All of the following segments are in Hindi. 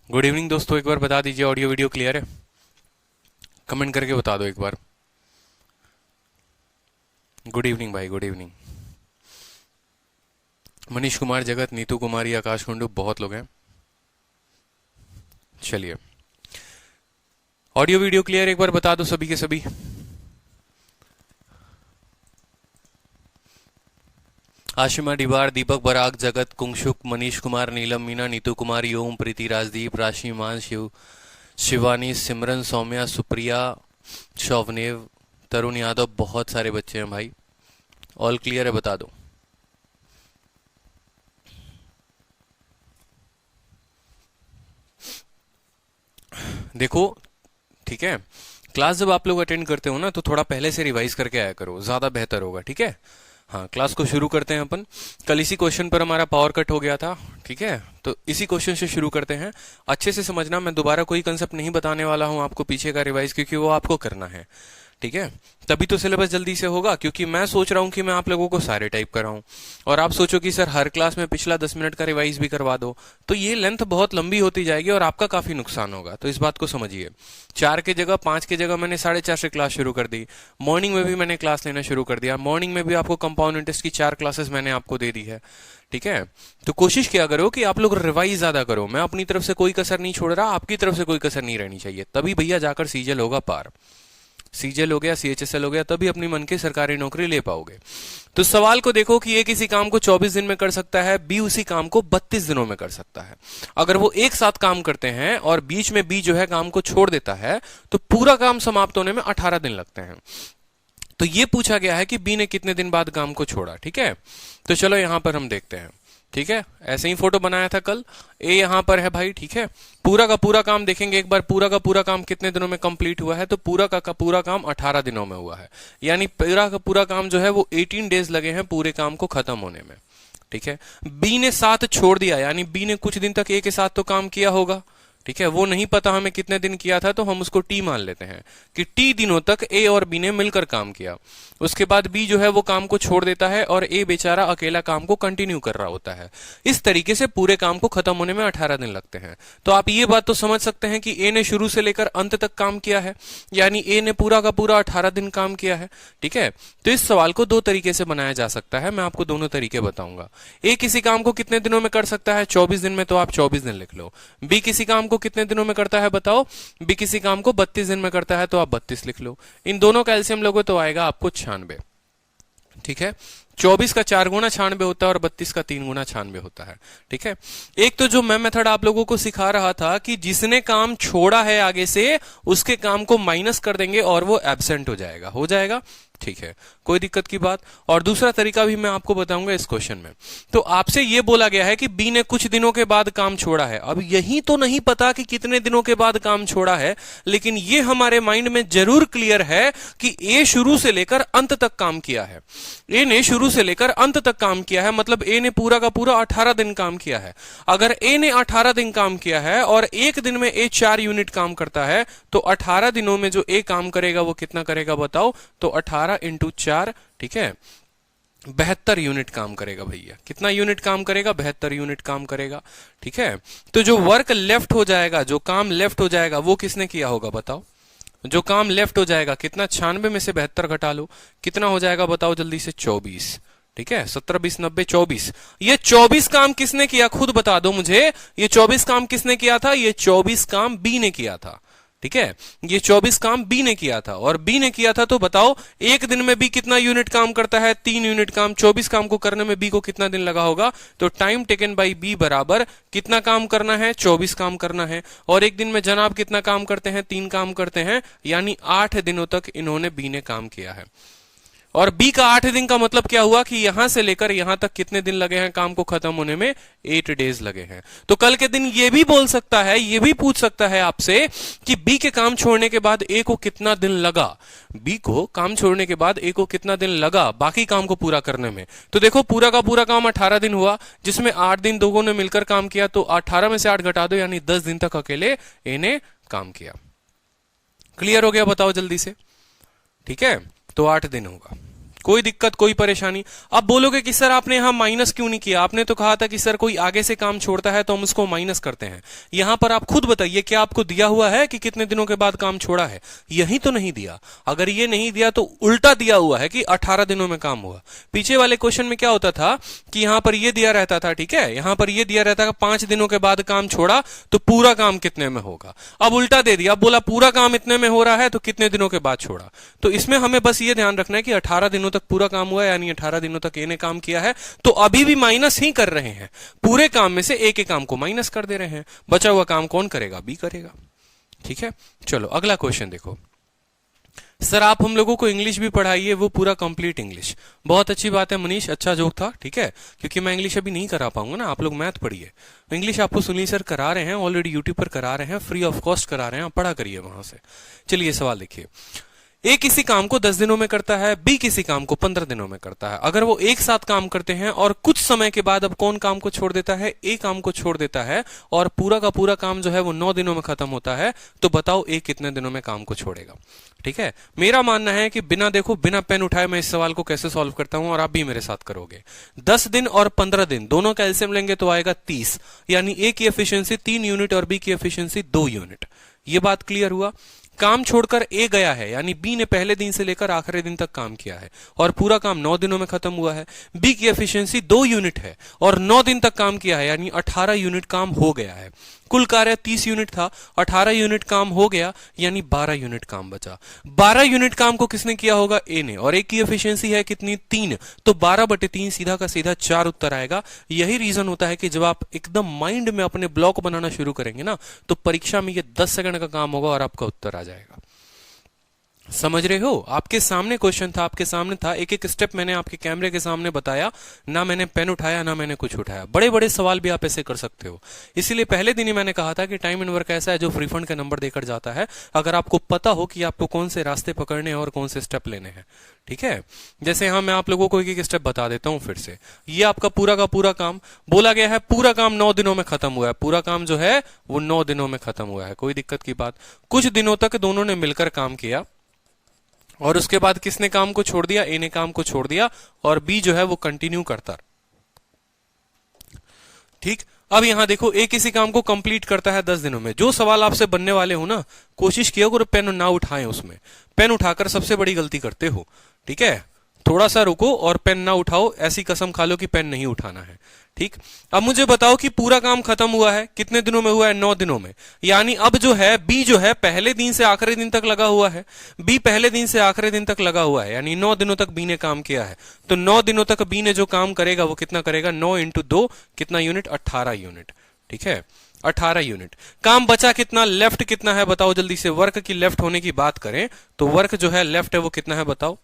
गुड इवनिंग दोस्तों, एक बार बता दीजिए ऑडियो वीडियो क्लियर है? कमेंट करके बता दो एक बार। गुड इवनिंग भाई, गुड इवनिंग। मनीष कुमार, जगत, नीतू कुमारी, आकाश कुंडू, बहुत लोग हैं। चलिए, ऑडियो वीडियो क्लियर एक बार बता दो सभी के सभी। आशिमा डिबार, दीपक बराग, जगत, कुंगशुक, मनीष कुमार, नीलम मीना, नीतू कुमारी, ओम, प्रीति, राजदीप, राशि, मान, शिवानी, सिमरन, सौम्या, सुप्रिया, शौवनेव, तरुण यादव, बहुत सारे बच्चे हैं भाई। ऑल क्लियर है बता दो। देखो, ठीक है, क्लास जब आप लोग अटेंड करते हो ना तो थोड़ा पहले से रिवाइज करके आया करो, ज्यादा बेहतर होगा। ठीक है, हाँ, क्लास को शुरू करते हैं अपन। कल इसी क्वेश्चन पर हमारा पावर कट हो गया था। ठीक है, तो इसी क्वेश्चन से शुरू करते हैं। अच्छे से समझना, मैं दोबारा कोई कंसेप्ट नहीं बताने वाला हूं आपको पीछे का रिवाइज, क्योंकि वो आपको करना है। ठीक है, तभी तो सिलेबस जल्दी से होगा, क्योंकि मैं सोच रहा हूं कि मैं आप लोगों को सारे टाइप कराऊं और आप सोचो कि सर हर क्लास में पिछला 10 मिनट का रिवाइज भी करवा दो, तो ये लेंथ बहुत लंबी होती जाएगी और आपका काफी नुकसान होगा। तो इस बात को समझिए। 4 के जगह 5 के जगह मैंने 4:30 से क्लास शुरू कर दी। मॉर्निंग में भी मैंने क्लास लेना शुरू कर दिया। मॉर्निंग में भी आपको कंपाउंड इंटरेस्ट की 4 क्लासेस मैंने आपको दे दी है। ठीक है, तो कोशिश किया करो कि आप लोग रिवाइज ज्यादा करो। मैं अपनी तरफ से कोई कसर नहीं छोड़ रहा, आपकी तरफ से कोई कसर नहीं रहनी चाहिए, तभी भैया जाकर सीजल होगा पार। सीजेल हो गया, सीएचएसएल हो गया, तभी अपनी मन की सरकारी नौकरी ले पाओगे। तो सवाल को देखो कि ए किसी काम को 24 दिन में कर सकता है, बी उसी काम को 32 दिनों में कर सकता है। अगर वो एक साथ काम करते हैं और बीच में बी जो है काम को छोड़ देता है, तो पूरा काम समाप्त होने में 18 दिन लगते हैं। तो ये पूछा गया है कि बी ने कितने दिन बाद काम को छोड़ा। ठीक है, तो चलो यहां पर हम देखते हैं। ठीक है, ऐसे ही फोटो बनाया था कल। ए यहां पर है भाई। ठीक है, पूरा का पूरा काम देखेंगे एक बार, पूरा का पूरा काम कितने दिनों में कंप्लीट हुआ है, तो पूरा का पूरा काम 18 दिनों में हुआ है। यानी पूरा का पूरा काम जो है वो 18 डेज लगे हैं पूरे काम को खत्म होने में। ठीक है, बी ने साथ छोड़ दिया, यानी बी ने कुछ दिन तक ए के साथ तो काम किया होगा। ठीक है, वो नहीं पता हमें कितने दिन किया था, तो हम उसको टी मान लेते हैं कि टी दिनों तक ए और बी ने मिलकर काम किया। उसके बाद बी जो है वो काम को छोड़ देता है और ए बेचारा अकेला काम को कंटिन्यू कर रहा होता है। इस तरीके से पूरे काम को खत्म होने में 18 दिन लगते हैं। तो आप ये बात तो समझ सकते हैं कि ए ने शुरू से लेकर अंत तक काम किया है, यानी ए ने पूरा का पूरा 18 दिन काम किया है। ठीक है, तो इस सवाल को 2 तरीके से बनाया जा सकता है, मैं आपको दोनों तरीके बताऊंगा। ए किसी काम को कितने दिनों में कर सकता है? 24 दिन में, तो आप 24 दिन लिख लो। बी किसी काम को कितने दिनों में करता है बताओ? बी किसी काम को 32 दिन में करता है, तो आप 32 लिख लो। इन दोनों का एलसीएम लोगे तो आएगा आपको 96। ठीक है, 24 का 4 गुना 96 होता है और 32 का 3 गुना 96 होता है। ठीक है, एक तो जो मैं मेथड आप लोगों को सिखा रहा था कि जिसने काम छोड़ा है आगे से उसके काम को माइनस कर देंगे और वो एब्सेंट हो जाएगा। ठीक है, कोई दिक्कत की बात। और दूसरा तरीका भी मैं आपको बताऊंगा इस क्वेश्चन में। तो आपसे यह बोला गया है कि बी ने कुछ दिनों के बाद काम छोड़ा है। अब यही तो नहीं पता कि कितने दिनों के बाद काम छोड़ा है, लेकिन ये हमारे माइंड में जरूर क्लियर है कि ए शुरू से लेकर अंत तक काम किया है। ए ने शुरू से लेकर अंत तक काम किया है, मतलब ए ने पूरा का पूरा 18 दिन काम किया है। अगर ए ने 18 दिन काम किया है और एक दिन में ए 4 यूनिट काम करता है, तो 18 दिनों में जो ए काम करेगा वो कितना करेगा बताओ? तो 18 इंटू 4, ठीक है, 72 यूनिट काम करेगा भैया। कितना यूनिट काम करेगा? 72 यूनिट काम करेगा। ठीक है, तो जो वर्क लेफ्ट हो जाएगा, जो काम लेफ्ट हो जाएगा, वो किसने किया होगा बताओ? जो काम लेफ्ट हो जाएगा कितना? 96 में से 72 घटा लो, कितना हो जाएगा बताओ जल्दी से? 24। ठीक है, 17 20 90 24। ये 24 काम किसने किया? खुद बता दो मुझे, ये 24 काम किसने किया था? ये 24 काम बी ने किया था। ठीक है, ये 24 काम बी ने किया था, और बी ने किया था तो बताओ एक दिन में बी कितना यूनिट काम करता है? 3 यूनिट काम। 24 काम को करने में बी को कितना दिन लगा होगा? तो टाइम टेकन बाई बी बराबर कितना काम करना है? 24 काम करना है। और एक दिन में जनाब कितना काम करते हैं? 3 काम करते हैं, यानी 8 दिनों तक इन्होंने बी ने काम किया है। और बी का 8 दिन का मतलब क्या हुआ कि यहां से लेकर यहां तक कितने दिन लगे हैं काम को खत्म होने में? 8 डेज लगे हैं। तो कल के दिन ये भी बोल सकता है, ये भी पूछ सकता है आपसे कि बी के काम छोड़ने के बाद ए को कितना दिन लगा? बी को काम छोड़ने के बाद ए को कितना दिन लगा बाकी काम को पूरा करने में? तो देखो, पूरा का पूरा काम 18 दिन हुआ, जिसमें 8 दिन दोनों ने मिलकर काम किया, तो 18 में से 8 घटा दो, यानी 10 दिन तक अकेले ए ने काम किया। क्लियर हो गया? बताओ जल्दी से। ठीक है, तो 8 दिन होगा। कोई दिक्कत कोई परेशानी? अब बोलोगे कि सर आपने यहां माइनस क्यों नहीं किया, आपने तो कहा था कि सर कोई आगे से काम छोड़ता है तो हम उसको माइनस करते हैं। यहां पर आप खुद बताइए, क्या आपको दिया हुआ है कि कितने दिनों के बाद काम छोड़ा है? यही तो नहीं दिया। अगर ये नहीं दिया तो उल्टा दिया हुआ है कि 18 दिनों में काम हुआ। पीछे वाले क्वेश्चन में क्या होता था कि यहां पर ये दिया रहता था, ठीक है, यहां पर ये दिया रहता था 5 दिनों के बाद काम छोड़ा तो पूरा काम कितने में होगा। अब उल्टा दे दिया, अब बोला पूरा काम इतने में हो रहा है तो कितने दिनों के बाद छोड़ा। तो इसमें हमें बस ये ध्यान रखना है कि 18 दिनों तक पूरा काम हुआ है, यानी 18 दिनों तक ए ने काम किया है, तो अभी भी माइनस ही कर रहे हैं। पूरे काम में से ए के काम को माइनस कर दे रहे हैं। बचा हुआ काम कौन करेगा? बी करेगा। ठीक है, चलो अगला क्वेश्चन देखो। सर आप हम लोगों को इंग्लिश भी पढ़ाइए, वो पूरा कंप्लीट इंग्लिश। बहुत अच्छी बात है मनीष, अच्छा जोक था, ठीक है, क्योंकि मैं इंग्लिश अभी नहीं करा पाऊंगा ना, आप लोग मैथ पढ़िए। इंग्लिश आपको सुनील सर करा रहे हैं, ऑलरेडी यूट्यूब पर करा रहे हैं, फ्री ऑफ कॉस्ट करा रहे हैं, आप पढ़ा करिए वहां से। चलिए सवाल देखिए। ए किसी काम को 10 दिनों में करता है, बी किसी काम को 15 दिनों में करता है। अगर वो एक साथ काम करते हैं और कुछ समय के बाद अब कौन काम को छोड़ देता है? ए काम को छोड़ देता है और पूरा का पूरा काम जो है वो 9 दिनों में खत्म होता है, तो बताओ ए कितने दिनों में काम को छोड़ेगा? ठीक है, मेरा मानना है कि बिना देखो बिना पेन उठाए मैं इस सवाल को कैसे सॉल्व करता हूं और आप भी मेरे साथ करोगे। 10 दिन और 15 दिन दोनों का एलसीएम लेंगे तो आएगा 30, यानी ए की एफिशिएंसी 3 यूनिट और बी की एफिशिएंसी 2 यूनिट। ये बात क्लियर हुआ? काम छोड़कर ए गया है, यानी बी ने पहले दिन से लेकर आखिरी दिन तक काम किया है और पूरा काम 9 दिनों में खत्म हुआ है। बी की एफिशिएंसी 2 यूनिट है और 9 दिन तक काम किया है, यानी 18 यूनिट काम हो गया है। कुल कार्य 30 यूनिट था, 18 यूनिट काम हो गया, यानी 12 यूनिट काम बचा। 12 यूनिट काम को किसने किया होगा? ए ने। और ए की एफिशिएंसी है कितनी? 3, तो 12/3 सीधा का सीधा 4 उत्तर आएगा। यही रीजन होता है कि जब आप एकदम माइंड में अपने ब्लॉक बनाना शुरू करेंगे ना, तो परीक्षा में ये 10 सेकंड का काम होगा और आपका उत्तर आ जाएगा। समझ रहे हो? आपके सामने क्वेश्चन था, आपके सामने था, एक एक स्टेप मैंने आपके कैमरे के सामने बताया, ना मैंने पेन उठाया ना मैंने कुछ उठाया। बड़े बड़े सवाल भी आप ऐसे कर सकते हो। इसीलिए पहले दिन ही मैंने कहा था कि टाइम एंड वर्क ऐसा है जो फ्री फंड के नंबर देकर जाता है, अगर आपको पता हो कि आपको कौन से रास्ते पकड़ने हैं और कौन से स्टेप लेने हैं। ठीक है, जैसे हाँ मैं आप लोगों को एक एक स्टेप बता देता हूं फिर से। ये आपका पूरा का पूरा काम बोला गया है, पूरा काम 9 दिनों में खत्म हुआ है। पूरा काम जो है वो 9 दिनों में खत्म हुआ है, कोई दिक्कत की बात। कुछ दिनों तक दोनों ने मिलकर काम किया और उसके बाद किसने काम को छोड़ दिया? ए ने काम को छोड़ दिया और बी जो है वो कंटिन्यू करता। ठीक, अब यहां देखो, ए किसी काम को कंप्लीट करता है 10 दिनों में। जो सवाल आपसे बनने वाले हो ना, कोशिश किया करो पेन ना उठाएं, उसमें पेन उठाकर सबसे बड़ी गलती करते हो। ठीक है, थोड़ा सा रुको और पेन ना उठाओ, ऐसी कसम खा लो कि पेन नहीं उठाना है। ठीक, अब मुझे बताओ कि पूरा काम खत्म हुआ है कितने दिनों में हुआ है? 9 दिनों में। यानी अब जो है बी जो है पहले दिन से आखिरी दिन तक लगा हुआ है। बी पहले दिन से आखिरी दिन तक लगा हुआ है, यानी 9 दिनों तक बी ने काम किया है। तो 9 दिनों तक बी ने जो काम करेगा वो कितना करेगा? 9 × 2 कितना यूनिट? 18 यूनिट। ठीक है, 18 यूनिट। काम बचा कितना? लेफ्ट कितना है बताओ जल्दी से। वर्क की लेफ्ट होने की बात करें तो वर्क जो है लेफ्ट है वो कितना है बताओ?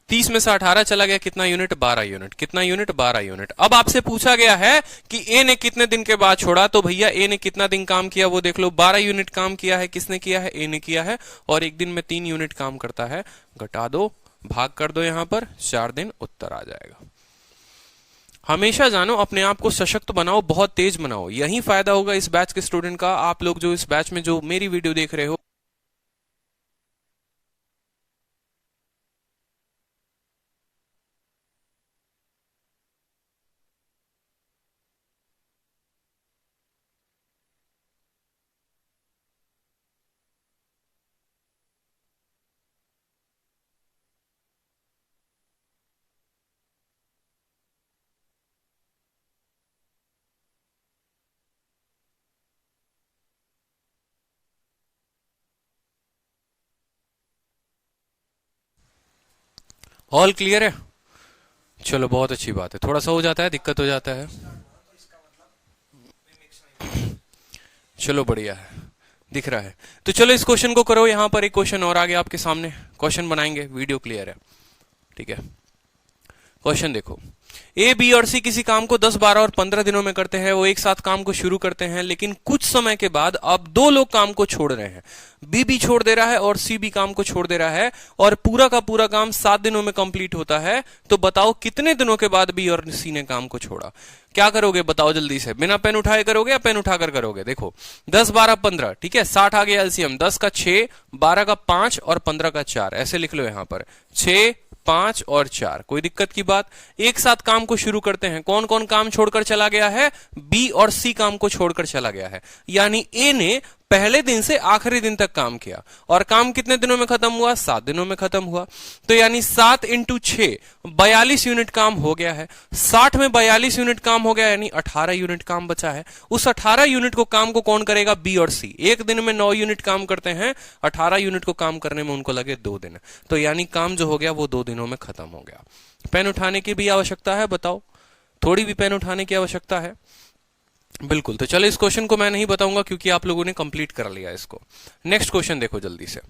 30 में से 18 चला गया, कितना यूनिट? 12 यूनिट। कितना यूनिट? 12 यूनिट। अब आपसे पूछा गया है कि ए ने कितने दिन के बाद छोड़ा, तो भैया ए ने कितना दिन काम किया वो देख लो। 12 यूनिट काम किया है, किसने किया है? ए ने किया है। और एक दिन में 3 यूनिट काम करता है, घटा दो, भाग कर दो, यहां पर 4 दिन, उत्तर आ जाएगा। हमेशा जानो, अपने आप को सशक्त बनाओ, बहुत तेज बनाओ, यही फायदा होगा इस बैच के स्टूडेंट का। आप लोग जो इस बैच में जो मेरी वीडियो देख रहे हो, ऑल क्लियर है? चलो बहुत अच्छी बात है। थोड़ा सा हो जाता है, दिक्कत हो जाता है, चलो बढ़िया है, दिख रहा है। तो चलो इस क्वेश्चन को करो। यहां पर एक क्वेश्चन और आ गया आपके सामने, क्वेश्चन बनाएंगे, वीडियो क्लियर है। ठीक है, क्वेश्चन देखो। ए, बी और सी किसी काम को 10, 12 और 15 दिनों में करते हैं। वो एक साथ काम को शुरू करते हैं, लेकिन कुछ समय के बाद अब दो लोग काम को छोड़ रहे हैं। बी भी छोड़ दे रहा है और सी भी काम को छोड़ दे रहा है, और पूरा का पूरा काम 7 दिनों में कंप्लीट होता है। तो बताओ कितने दिनों के बाद बी और सी ने काम को छोड़ा? क्या करोगे बताओ जल्दी से, बिना पेन उठाए करोगे या पेन उठाकर करोगे? देखो 10, 12, 15, ठीक है, 60 आ गया एलसीएम। 10 का 6, 12 का 5 और 15 का 4, ऐसे लिख लो यहां पर 6, 5 और 4। कोई दिक्कत की बात? एक साथ काम को शुरू करते हैं। कौन कौन काम छोड़कर चला गया है? बी और सी काम को छोड़कर चला गया है। यानी ए ने पहले दिन से आखिरी दिन तक काम किया, और काम कितने दिनों में खत्म हुआ? 7 दिनों में खत्म हुआ। तो यानी 7 × 6 42 यूनिट काम हो गया है। 60 में 42 यूनिट काम हो गया, यानी 18 यूनिट काम बचा है। उस 18 यूनिट को काम को कौन करेगा? बी और सी। एक दिन में 9 यूनिट काम करते हैं, 18 यूनिट को काम करने में उनको लगे 2 दिन। तो यानी काम जो हो गया वो 2 दिनों में खत्म हो गया। पेन उठाने की भी आवश्यकता है? बताओ, थोड़ी भी पेन उठाने की आवश्यकता है? बिल्कुल। तो चलो इस क्वेश्चन को मैं नहीं बताऊंगा क्योंकि आप लोगों ने कंप्लीट कर लिया इसको। नेक्स्ट क्वेश्चन देखो जल्दी से,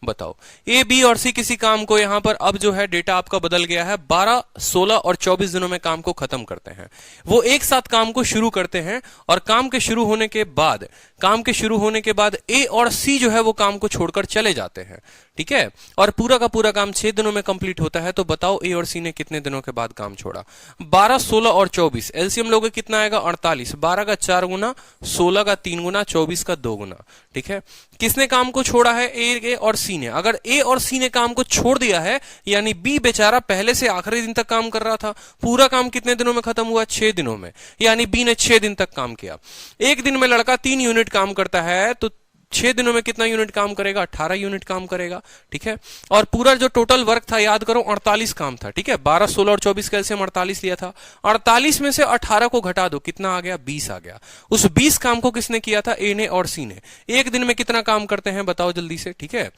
बताओ ए, बी और सी किसी काम को, यहां पर अब जो है डेटा आपका बदल गया है, 12, 16 और 24 दिनों में काम को खत्म करते हैं। वो एक साथ काम को शुरू करते हैं, और काम के शुरू होने के बाद ए और सी जो है वो काम को छोड़कर चले जाते हैं, ठीक है, और पूरा का पूरा काम 6 दिनों में कंप्लीट होता है। तो बताओ ए और सी ने कितने दिनों के बाद काम छोड़ा? 12, 16 और 24, एलसीएम लोगे कितना आएगा? 48। 12 का 4 गुना, 16 का 3 गुना, 24 का 2 गुना, ठीक है। किसने काम को छोड़ा है? ए और सी ने। अगर ए और सी ने काम को छोड़ दिया है, यानी बी बेचारा पहले से आखिरी दिन तक काम कर रहा था। पूरा काम कितने दिनों में खत्म हुआ? 6 दिनों में, यानी बी ने 6 दिन तक काम किया। एक दिन में लड़का 3 यूनिट काम करता है, तो 6 दिनों में कितना यूनिट काम करेगा? 18 यूनिट काम करेगा, ठीक है। और पूरा जो टोटल वर्क था याद करो, 48 काम था, ठीक है। 12, 16 और 24 का एलसीएम 48 लिया था। 48 में से 18 को घटा दो, कितना आ गया? 20 आ गया। उस 20 काम को किसने किया था? ए ने और सी ने। एक दिन में कितना काम करते हैं बताओ जल्दी से, ठीक है।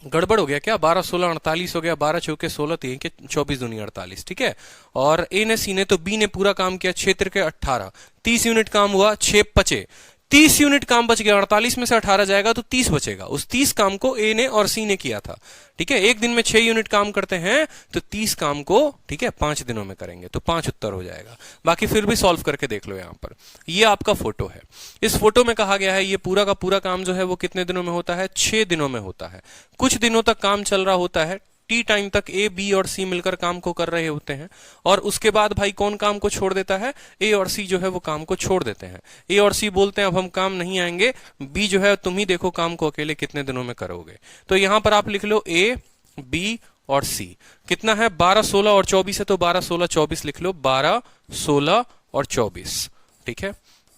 गड़बड़ हो गया क्या? 12, 16, 48 हो गया। 12 चौके 16, 3 के 24 दूनी 48, ठीक है। और ए ने, सी ने, तो बी ने पूरा काम किया, क्षेत्र के 18, 30 यूनिट काम हुआ, 6 बचे, 30 यूनिट काम बच गया। 48 में से 18 जाएगा तो 30 बचेगा। उस 30 काम को ए ने और सी ने किया था, ठीक है। एक दिन में 6 यूनिट काम करते हैं, तो 30 काम को, ठीक है, 5 दिनों में करेंगे, तो 5 उत्तर हो जाएगा। बाकी फिर भी सॉल्व करके देख लो। यहां पर ये आपका फोटो है। इस फोटो में कहा गया है ये पूरा का पूरा काम जो है वो कितने दिनों में होता है? 6 दिनों में होता है। कुछ दिनों तक काम चल रहा होता है, टी टाइम तक ए, बी और सी मिलकर काम को कर रहे होते हैं, और उसके बाद भाई कौन काम को छोड़ देता है? ए और सी जो है वो काम को छोड़ देते हैं। ए और सी बोलते हैं अब हम काम नहीं आएंगे, बी जो है तुम ही देखो काम को अकेले कितने दिनों में करोगे। तो यहां पर आप लिख लो ए, बी और सी। कितना है? 12, 16 और 24 है, तो 12, 16, 24 लिख लो। 12, 16 और 24, ठीक है।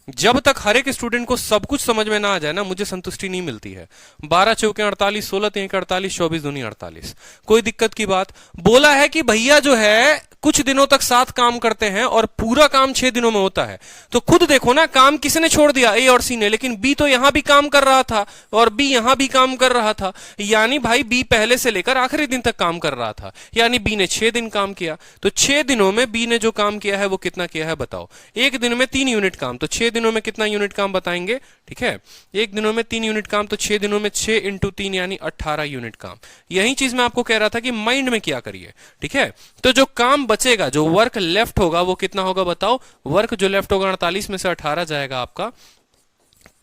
जब तक हर एक स्टूडेंट को सब कुछ समझ में ना आ जाए ना, मुझे संतुष्टि नहीं मिलती है। 12 चौके 48, 16 3 के 48, 24 दूनी 48। कोई दिक्कत की बात? बोला है कि भैया जो है कुछ दिनों तक साथ काम करते हैं और पूरा काम 6 दिनों में होता है। तो खुद देखो ना, काम किसने छोड़ दिया? ए और सी ने। लेकिन बी तो यहां भी काम कर रहा था और बी यहां भी काम कर रहा था, यानी भाई बी पहले से लेकर आखिरी दिन तक काम कर रहा था, यानी बी ने 6 दिन काम किया। तो 6 दिनों में बी ने जो काम किया है वो कितना किया है बताओ? एक दिन में 3 यूनिट काम, तो 6 दिनों में कितना यूनिट काम बताएंगे? ठीक है, एक दिनों में 3 यूनिट काम, तो 6 दिनों में 6 × 3 यानी 18 यूनिट काम। यही चीज मैं आपको कह रहा था कि माइंड में क्या करिए, ठीक है। तो जो काम बचेगा, जो वर्क लेफ्ट होगा वो कितना होगा बताओ? वर्क जो लेफ्ट होगा 48 में से 18 जाएगा आपका,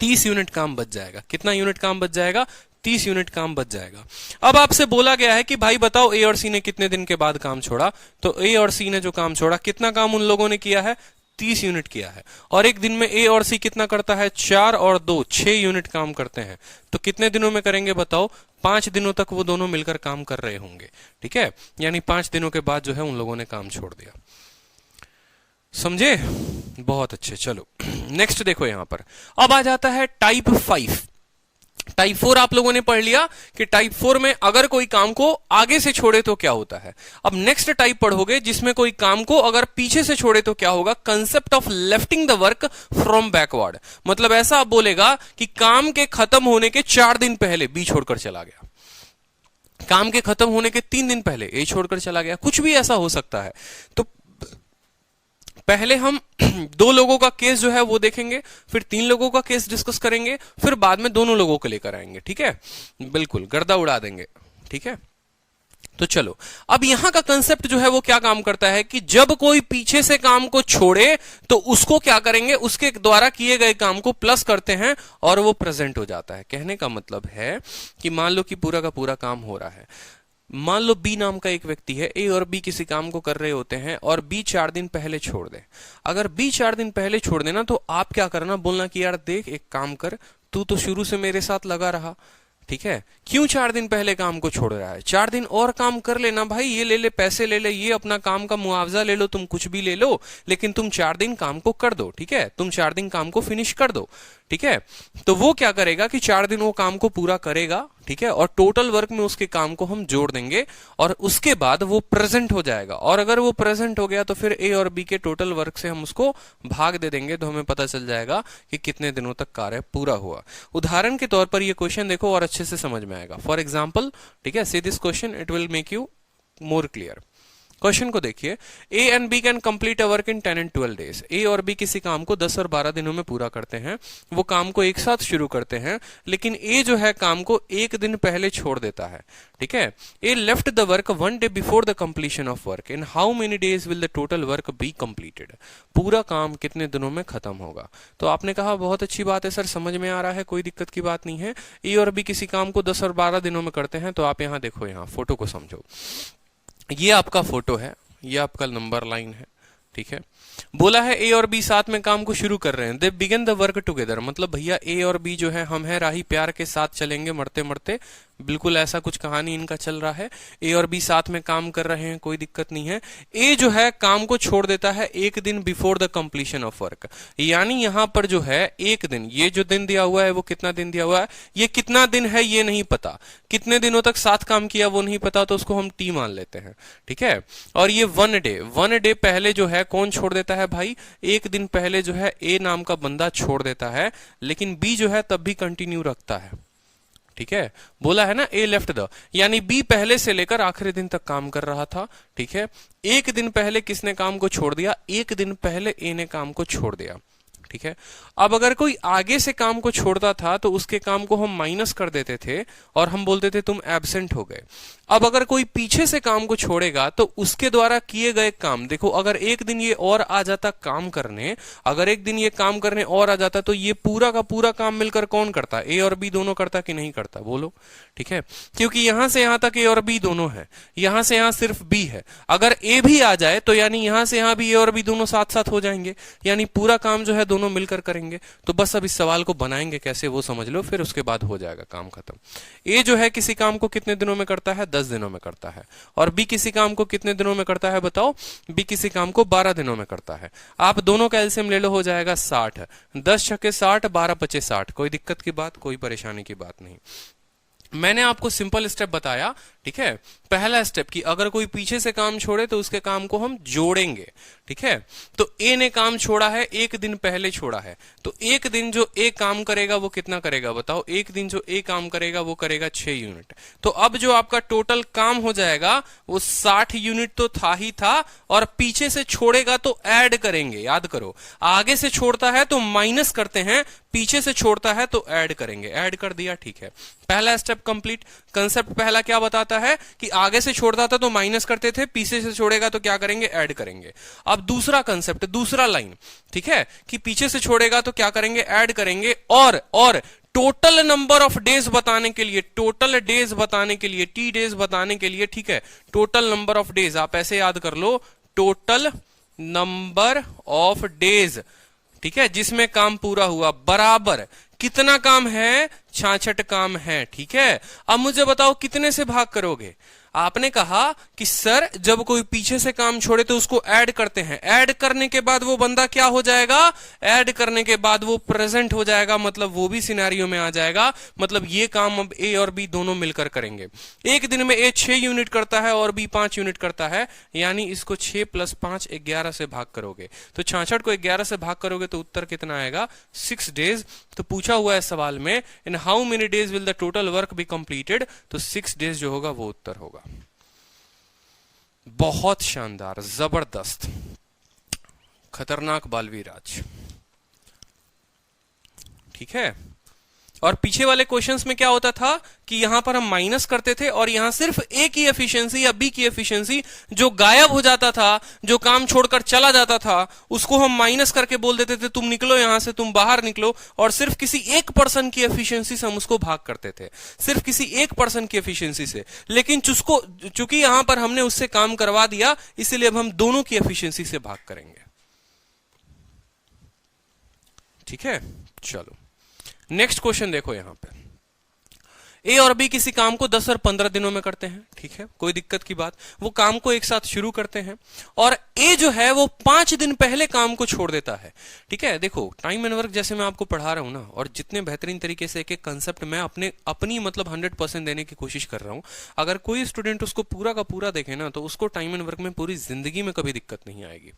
30 यूनिट काम बच जाएगा। कितना यूनिट काम बच जाएगा? 30 यूनिट काम बच जाएगा। अब आपसे बोला गया है कि भाई बताओ ए और सी ने कितने दिन के बाद काम छोड़ा। तो ए और सी ने जो काम छोड़ा, कितना काम उन लोगों ने किया है? 30 यूनिट किया है। और एक दिन में ए और सी कितना करता है? 4 और 2 6 यूनिट काम करते हैं। तो कितने दिनों में करेंगे बताओ? 5 दिनों तक वो दोनों मिलकर काम कर रहे होंगे, ठीक है। यानी 5 दिनों के बाद जो है उन लोगों ने काम छोड़ दिया। समझे? बहुत अच्छे। चलो नेक्स्ट देखो यहां पर। अब आ जाता है टाइप 5। टाइप 4 आप लोगों ने पढ़ लिया कि टाइप 4 में अगर कोई काम को आगे से छोड़े तो क्या होता है। अब नेक्स्ट टाइप पढ़ोगे जिसमें कोई काम को अगर पीछे से छोड़े तो क्या होगा। Concept of lifting the work from backward. मतलब ऐसा आप बोलेगा कि काम के खत्म होने के 4 दिन पहले बी छोड़कर चला गया, काम के खत्म होने के 3 दिन पहले ए छोड़कर चला गया, कुछ भी ऐसा हो सकता है। तो पहले हम 2 लोगों का केस जो है वो देखेंगे, फिर 3 लोगों का केस डिस्कस करेंगे, फिर बाद में दोनों लोगों को लेकर आएंगे, ठीक है। बिल्कुल गर्दा उड़ा देंगे, ठीक है। तो चलो, अब यहां का कंसेप्ट जो है वो क्या काम करता है कि जब कोई पीछे से काम को छोड़े तो उसको क्या करेंगे, उसके द्वारा किए गए काम को प्लस करते हैं और वो प्रेजेंट हो जाता है। कहने का मतलब है कि मान लो कि पूरा का पूरा काम हो रहा है, मान लो बी नाम का एक व्यक्ति है, ए और बी किसी काम को कर रहे होते हैं और बी 4 दिन पहले छोड़ दे। अगर बी 4 दिन पहले छोड़ देना तो आप क्या करना, बोलना कि यार देख एक काम कर, तू तो शुरू से मेरे साथ लगा रहा, ठीक है, क्यों 4 दिन पहले काम को छोड़ रहा है, 4 दिन और काम कर लेना भाई, ये ले ले पैसे ले ले, ये अपना काम का मुआवजा ले लो, तुम कुछ भी ले लो, लेकिन तुम 4 दिन काम को कर दो, ठीक है, तुम 4 दिन काम को फिनिश कर दो, ठीक है। तो वो क्या करेगा कि 4 दिन वो काम को पूरा करेगा, ठीक है, और टोटल वर्क में उसके काम को हम जोड़ देंगे और उसके बाद वो प्रेजेंट हो जाएगा, और अगर वो प्रेजेंट हो गया तो फिर ए और बी के टोटल वर्क से हम उसको भाग दे देंगे, तो हमें पता चल जाएगा कि कितने दिनों तक कार्य पूरा हुआ। उदाहरण के तौर पर ये क्वेश्चन देखो और अच्छे से समझ में आएगा। फॉर एग्जाम्पल, ठीक है, see this question, it will make you more clear. Question को देखिए, A and B can complete a work in 10 and 12 days। A और बी किसी काम को 10 और 12 दिनों में पूरा करते हैं। वो काम को एक साथ शुरू करते हैं, लेकिन ए जो है काम को 1 दिन पहले छोड़ देता है, ठीक है। A left the work 1 day before the completion of work. In how many days will the total work be completed. पूरा काम कितने दिनों में खत्म होगा। तो आपने कहा बहुत अच्छी बात है सर, समझ में आ रहा है, कोई दिक्कत की बात नहीं है। ए और बी किसी काम को 10 और 12 दिनों में करते हैं, तो आप यहाँ देखो, यहाँ फोटो को समझो, ये आपका फोटो है, ये आपका नंबर लाइन है, ठीक है। बोला है ए और बी साथ में काम को शुरू कर रहे हैं, they begin the work together, मतलब भैया ए और बी जो है हम है राही प्यार के साथ चलेंगे मरते मरते, बिल्कुल ऐसा कुछ कहानी इनका चल रहा है। ए और बी साथ में काम कर रहे हैं, कोई दिक्कत नहीं है। ए जो है काम को छोड़ देता है 1 दिन before the completion of work, यानी यहां पर जो है 1 दिन, ये जो दिन दिया हुआ है वो कितना दिन दिया हुआ है, ये कितना दिन है ये नहीं पता, कितने दिनों तक साथ काम किया वो नहीं पता, तो उसको हम टी मान लेते हैं, ठीक है। और ये 1 डे पहले जो है कौन छोड़ देता है भाई, 1 दिन पहले जो है ए नाम का बंदा छोड़ देता है, लेकिन बी जो है तब भी कंटिन्यू रखता है, ठीक है। बोला है ना ए लेफ्ट द, यानी बी पहले से लेकर आखिरी दिन तक काम कर रहा था, ठीक है। 1 दिन पहले किसने काम को छोड़ दिया, 1 दिन पहले ए ने काम को छोड़ दिया, ठीक है। अब अगर कोई आगे से काम को छोड़ता था तो उसके काम को हम माइनस कर देते थे और हम बोलते थे तुम एब्सेंट हो गए। अब अगर कोई पीछे से काम को छोड़ेगा तो उसके द्वारा किए गए काम, देखो अगर 1 दिन ये और आ जाता काम करने, अगर 1 दिन ये काम करने और आ जाता तो ये पूरा का पूरा काम मिलकर कौन करता, ए और बी दोनों करता कि नहीं करता, बोलो, ठीक है। क्योंकि यहां से यहां तक ए और बी दोनों है, यहां से यहां सिर्फ बी है, अगर ए भी आ जाए तो यानी यहां से यहां भी ए और बी दोनों साथ साथ हो जाएंगे, यानी पूरा काम जो है दोनों मिलकर करेंगे। तो बस अब इस सवाल को बनाएंगे कैसे वो समझ लो, फिर उसके बाद हो जाएगा काम खत्म। ए जो है किसी काम को कितने दिनों में करता है, 10 दिनों में करता है, और बी किसी काम को कितने दिनों में करता है बताओ, बी किसी काम को 12 दिनों में करता है। आप दोनों का एलसीएम ले लो, हो जाएगा 60, 10 छक्के 60, 12 पचे 60, कोई दिक्कत की बात, कोई परेशानी की बात नहीं। मैंने आपको सिंपल स्टेप बताया, ठीक है। पहला स्टेप कि अगर कोई पीछे से काम छोड़े तो उसके काम को हम जोड़ेंगे, ठीक है। तो ए ने काम छोड़ा है, 1 दिन पहले छोड़ा है, तो 1 दिन जो ए काम करेगा वो कितना करेगा बताओ, 1 दिन जो ए काम करेगा वो करेगा 6 यूनिट। तो अब जो आपका टोटल काम हो जाएगा वो 60 यूनिट तो था ही था, और पीछे से छोड़ेगा तो ऐड करेंगे, याद करो, आगे से छोड़ता है तो माइनस करते हैं, पीछे से छोड़ता है तो ऐड करेंगे, ऐड कर दिया, ठीक है। पहला स्टेप कंप्लीट। कंसेप्ट पहला क्या बताता है कि आगे से छोड़ता था तो माइनस करते थे, पीछे से छोड़ेगा तो क्या करेंगे, ऐड करेंगे। अब दूसरा कंसेप्ट, दूसरा लाइन, ठीक है, कि पीछे से छोड़ेगा तो क्या करेंगे, ऐड करेंगे। और टोटल नंबर ऑफ डेज बताने के लिए, टोटल डेज बताने के लिए, टी डेज बताने के लिए, ठीक है, टोटल नंबर ऑफ डेज आप ऐसे याद कर लो, टोटल नंबर ऑफ डेज, ठीक है, जिसमें काम पूरा हुआ बराबर कितना काम है, 66 काम है, ठीक है। अब मुझे बताओ कितने से भाग करोगे। आपने कहा कि सर जब कोई पीछे से काम छोड़े तो उसको ऐड करते हैं, ऐड करने के बाद वो बंदा क्या हो जाएगा, ऐड करने के बाद वो प्रेजेंट हो जाएगा, मतलब वो भी सिनेरियो में आ जाएगा, मतलब ये काम अब ए और बी दोनों मिलकर करेंगे। 1 दिन में ए 6 यूनिट करता है और बी 5 यूनिट करता है, यानी इसको 6 + 5 11 से भाग करोगे, तो 66 को 11 से भाग करोगे तो उत्तर कितना आएगा, 6 डेज। तो पूछा हुआ है सवाल में इन how many days will the total work be completed, तो 6 डेज जो होगा वो उत्तर होगा। बहुत शानदार, जबरदस्त, खतरनाक बालवीराज, ठीक है। और पीछे वाले क्वेश्चंस में क्या होता था कि यहां पर हम माइनस करते थे और यहां सिर्फ ए की एफिशिएंसी या बी की एफिशिएंसी जो गायब हो जाता था, जो काम छोड़कर चला जाता था, उसको हम माइनस करके बोल देते थे तुम निकलो यहां से, तुम बाहर निकलो, और सिर्फ किसी एक पर्सन की एफिशिएंसी से हम उसको भाग करते थे, सिर्फ किसी एक पर्सन की एफिशिएंसी से। लेकिन चूंकि यहां पर हमने उससे काम करवा दिया, इसलिए अब हम दोनों की एफिशिएंसी से भाग करेंगे। ठीक है, चलो नेक्स्ट क्वेश्चन देखो। यहां पे ए और बी किसी काम को 10 और 15 दिनों में करते हैं, ठीक है, कोई दिक्कत की बात, वो काम को एक साथ शुरू करते हैं और ए जो है वो 5 दिन पहले काम को छोड़ देता है। ठीक है, देखो टाइम एंड वर्क जैसे मैं आपको पढ़ा रहा हूं ना, और जितने बेहतरीन तरीके से एक एक कंसेप्ट मैं अपनी मतलब 100% देने की कोशिश कर रहा हूं, अगर कोई स्टूडेंट उसको पूरा का पूरा देखे ना, तो उसको टाइम एंड वर्क में पूरी जिंदगी में कभी दिक्कत नहीं आएगी।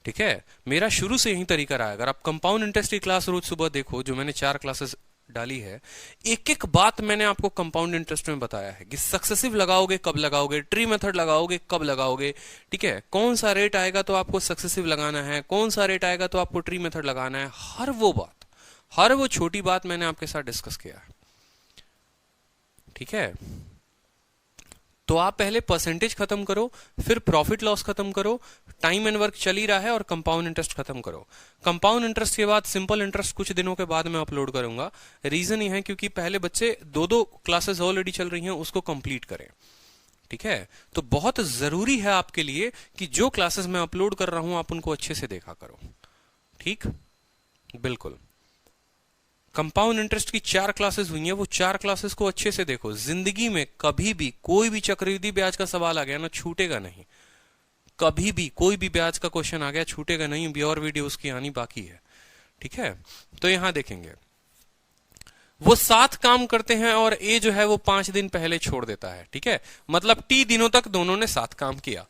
ठीक है, मेरा शुरू से यही तरीका रहा है। अगर आप कंपाउंड इंटरेस्ट की क्लास रोज सुबह देखो, जो मैंने 4 क्लासेस डाली है, एक एक बात मैंने आपको कंपाउंड इंटरेस्ट में बताया है कि सक्सेसिव लगाओगे कब लगाओगे, ट्री मेथड लगाओगे कब लगाओगे, ठीक है, कौन सा रेट आएगा तो आपको सक्सेसिव लगाना है, कौन सा रेट आएगा तो आपको ट्री मेथड लगाना है, हर वो बात, हर वो छोटी बात मैंने आपके साथ डिस्कस किया है। ठीक है, तो आप पहले परसेंटेज खत्म करो, फिर प्रॉफिट लॉस खत्म करो, टाइम एंड वर्क चल ही रहा है, और कंपाउंड इंटरेस्ट खत्म करो। कंपाउंड इंटरेस्ट के बाद सिंपल इंटरेस्ट कुछ दिनों के बाद मैं अपलोड करूंगा। रीजन ये है क्योंकि पहले बच्चे 2-2 क्लासेस ऑलरेडी चल रही हैं, उसको कंप्लीट करें। ठीक है, तो बहुत जरूरी है आपके लिए कि जो क्लासेस मैं अपलोड कर रहा हूं आप उनको अच्छे से देखा करो। ठीक, बिल्कुल। कंपाउंड इंटरेस्ट की 4 क्लासेस हुई हैं, वो 4 क्लासेस को अच्छे से देखो। जिंदगी में कभी भी कोई भी चक्रवृद्धि ब्याज का सवाल आ गया ना, छूटेगा नहीं। कभी भी कोई भी ब्याज का क्वेश्चन आ गया, छूटेगा नहीं। भी और वीडियो उसकी आनी बाकी है। ठीक है, तो यहां देखेंगे वो 7 काम करते हैं और ए जो है वो 5 दिन पहले छोड़ देता है। ठीक है, मतलब टी दिनों तक दोनों ने 7 काम किया।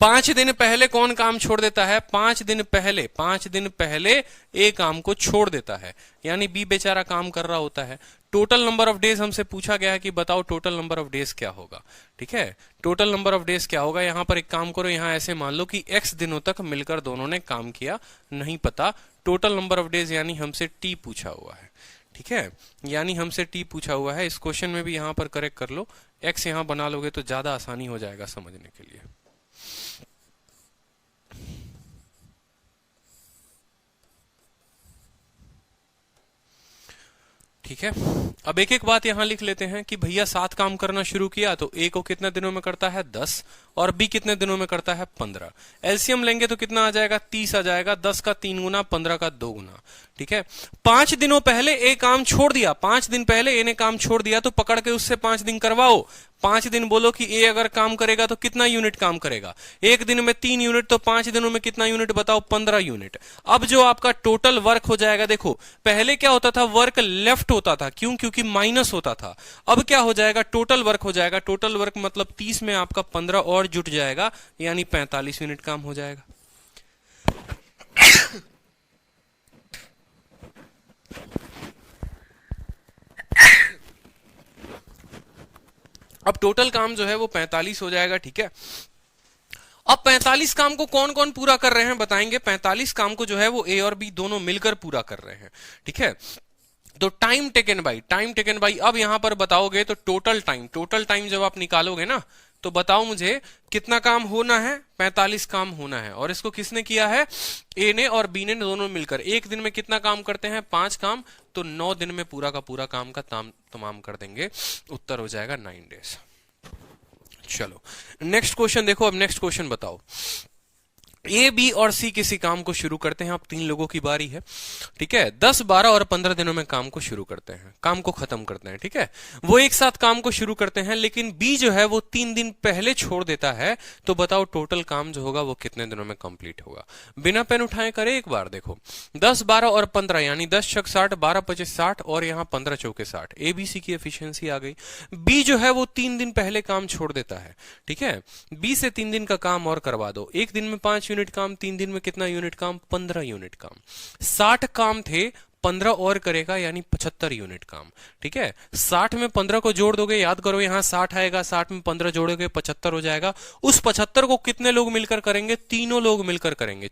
5 दिन पहले कौन काम छोड़ देता है? 5 दिन पहले ए काम को छोड़ देता है, यानी बी बेचारा काम कर रहा होता है। टोटल नंबर ऑफ डेज हमसे पूछा गया है कि बताओ टोटल नंबर ऑफ डेज क्या होगा। ठीक है, टोटल नंबर ऑफ डेज क्या होगा? यहां पर एक काम करो, यहां ऐसे मान लो कि x दिनों तक मिलकर दोनों ने काम किया, नहीं पता टोटल नंबर ऑफ डेज, यानी हमसे t पूछा हुआ है। ठीक है, यानी हमसे t पूछा हुआ है। इस क्वेश्चन में भी यहां पर करेक्ट कर लो, x यहां बना लोगे तो ज्यादा आसानी हो जाएगा समझने के लिए। ठीक है, अब एक एक बात यहां लिख लेते हैं कि भैया 7 काम करना शुरू किया तो ए को कितने दिनों में करता है? 10, और बी कितने दिनों में करता है? 15। एलसीएम लेंगे तो कितना आ जाएगा? 30 आ जाएगा। 10 का 3 गुना, 15 का 2 गुना। ठीक है, 5 दिनों पहले ए काम छोड़ दिया, 5 दिन पहले ए ने काम छोड़ दिया, तो पकड़ के उससे 5 दिन करवाओ। 5 दिन बोलो कि ए अगर काम करेगा तो कितना यूनिट काम करेगा? एक दिन में 3 यूनिट, तो 5 दिनों में कितना यूनिट बताओ? 15 यूनिट। अब जो आपका टोटल वर्क हो जाएगा, देखो पहले क्या होता था? वर्क लेफ्ट होता था, क्यों? क्योंकि माइनस होता था। अब क्या हो जाएगा? टोटल वर्क हो जाएगा। टोटल वर्क मतलब 30 में आपका 15 और जुट जाएगा, यानी 45 यूनिट काम हो जाएगा। अब टोटल काम जो है वो 45 हो जाएगा। ठीक है, अब 45 काम को कौन कौन पूरा कर रहे हैं बताएंगे। 45 काम को जो है वो ए और बी दोनों मिलकर पूरा कर रहे हैं। ठीक है, तो टाइम टेकन बाई, अब यहां पर बताओगे तो टोटल टाइम जब आप निकालोगे ना, तो बताओ मुझे कितना काम होना है? 45 काम होना है। और इसको किसने किया है? ए ने और बी ने दोनों मिलकर। एक दिन में कितना काम करते हैं? 5 काम, तो 9 दिन में पूरा का पूरा काम का तमाम कर देंगे। उत्तर हो जाएगा 9 डेज। चलो नेक्स्ट क्वेश्चन देखो। अब नेक्स्ट क्वेश्चन बताओ, ए, बी और सी किसी काम को शुरू करते हैं। अब 3 लोगों की बारी है। ठीक है, 10, 12 और 15 दिनों में काम को शुरू करते हैं, काम को खत्म करते हैं। ठीक है, वो एक साथ काम को शुरू करते हैं, लेकिन बी जो है वो 3 दिन पहले छोड़ देता है। तो बताओ टोटल काम जो होगा वो कितने दिनों में कंप्लीट होगा? बिना पेन उठाए करे एक बार देखो। 10, 12 और 15, यानी 10 छक 60, 12 25 60 और यहां 15 चौके 60। एबीसी की एफिशिएंसी आ गई। बी जो है वो 3 दिन पहले काम छोड़ देता है। ठीक है, बी से 3 दिन का काम और करवा दो। एक दिन में 5 यूनिट काम, 3 दिन में कितना यूनिट काम? 15 यूनिट काम। 60 काम थे, 15 और करेगा, यानी 75 यूनिट काम। ठीक है, 60 में 15 को जोड़ दोगे, याद करो यहां 60 आएगा, 60 में 15 जोड़ोगे 75 हो जाएगा। उस 75 को कितने लोग मिलकर करेंगे? तीनों लोग मिलकर करेंगे।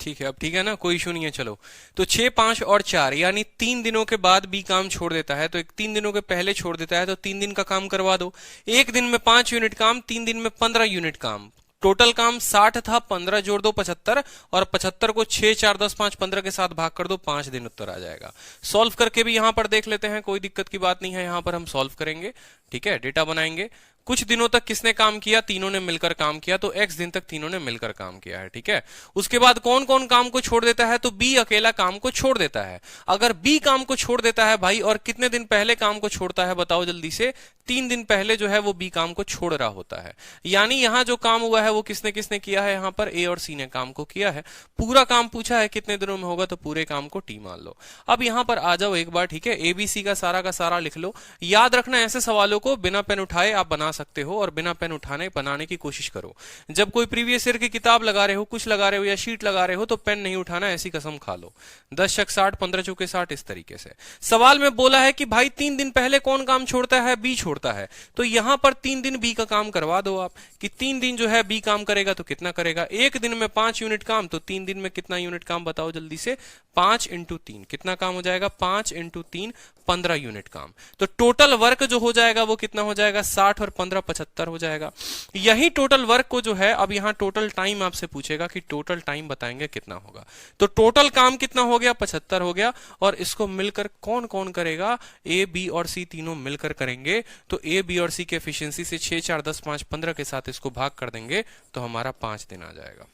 ठीक है, अब ठीक है ना, कोई इशू नहीं है। चलो, तो 6, 5 और 4 यानी 3 दिनों के बाद बी काम छोड़ देता है, तो 3 दिनों के पहले छोड़ देता है, तो 3 दिन का काम करवा दो। एक दिन में 5 यूनिट काम, 3 दिन में 15 यूनिट काम। टोटल काम 60 था, 15 जोड़ दो 75, और 75 को 6, 4, 10, 5, 15 के साथ भाग कर दो, 5 दिन उत्तर आ जाएगा। सॉल्व करके भी यहां पर देख लेते हैं, कोई दिक्कत की बात नहीं है, यहां पर हम सॉल्व करेंगे। ठीक है, डेटा बनाएंगे। कुछ दिनों तक किसने काम किया? तीनों ने मिलकर काम किया, तो x दिन तक तीनों ने मिलकर काम किया है। ठीक है, उसके बाद कौन कौन काम को छोड़ देता है? तो b अकेला काम को छोड़ देता है। अगर b काम को छोड़ देता है भाई, और कितने दिन पहले काम को छोड़ता है बताओ जल्दी से? 3 दिन पहले जो है वो b काम को छोड़ रहा होता है। यानी यहां जो काम हुआ है वो किसने किसने किया है? यहां पर a और c ने काम को किया है। पूरा काम पूछा है कितने दिनों में होगा, तो पूरे काम को t मान लो। अब यहां पर आ जाओ एक बार, ठीक है, ABC का सारा लिख लो। याद रखना, ऐसे सवालों को बिना पेन उठाए आप बना सकते हो, और बिना पेन उठाने बनाने की कोशिश करो। जब कोई प्रीवियस ईयर की किताब लगा रहे हो, कुछ लगा रहे हो या शीट लगा रहे हो, तो पेन नहीं उठाना, ऐसी कसम खा लो। 10 छक 60, 15 चौके 60, इस तरीके से। सवाल में बोला है कि भाई 3 दिन पहले कौन काम छोड़ता है? बी छोड़ता है, तो यहां पर 3 दिन बी का काम करवा दो आप, कि 3 दिन जो है बी काम करेगा, तो कितना करेगा? एक दिन में 5 यूनिट काम, तो 3 दिन में कितना यूनिट काम बताओ जल्दी से? 5 इंटू 3 कितना काम हो जाएगा? 5 इंटू 3 15 यूनिट काम। तो टोटल वर्क जो हो जाएगा वो कितना हो जाएगा? 60 और 15 75 हो जाएगा। यही टोटल वर्क को जो है, अब यहां टोटल टाइम आपसे पूछेगा कि टोटल टाइम बताएंगे कितना होगा, तो टोटल काम कितना हो गया? 75 हो गया। और इसको मिलकर कौन कौन करेगा? ए, बी और सी तीनों मिलकर करेंगे। तो ए, बी और सी के एफिशिएंसी से 6, 4, 10, 5, 15 के साथ इसको भाग कर देंगे, तो हमारा 5 दिन आ जाएगा।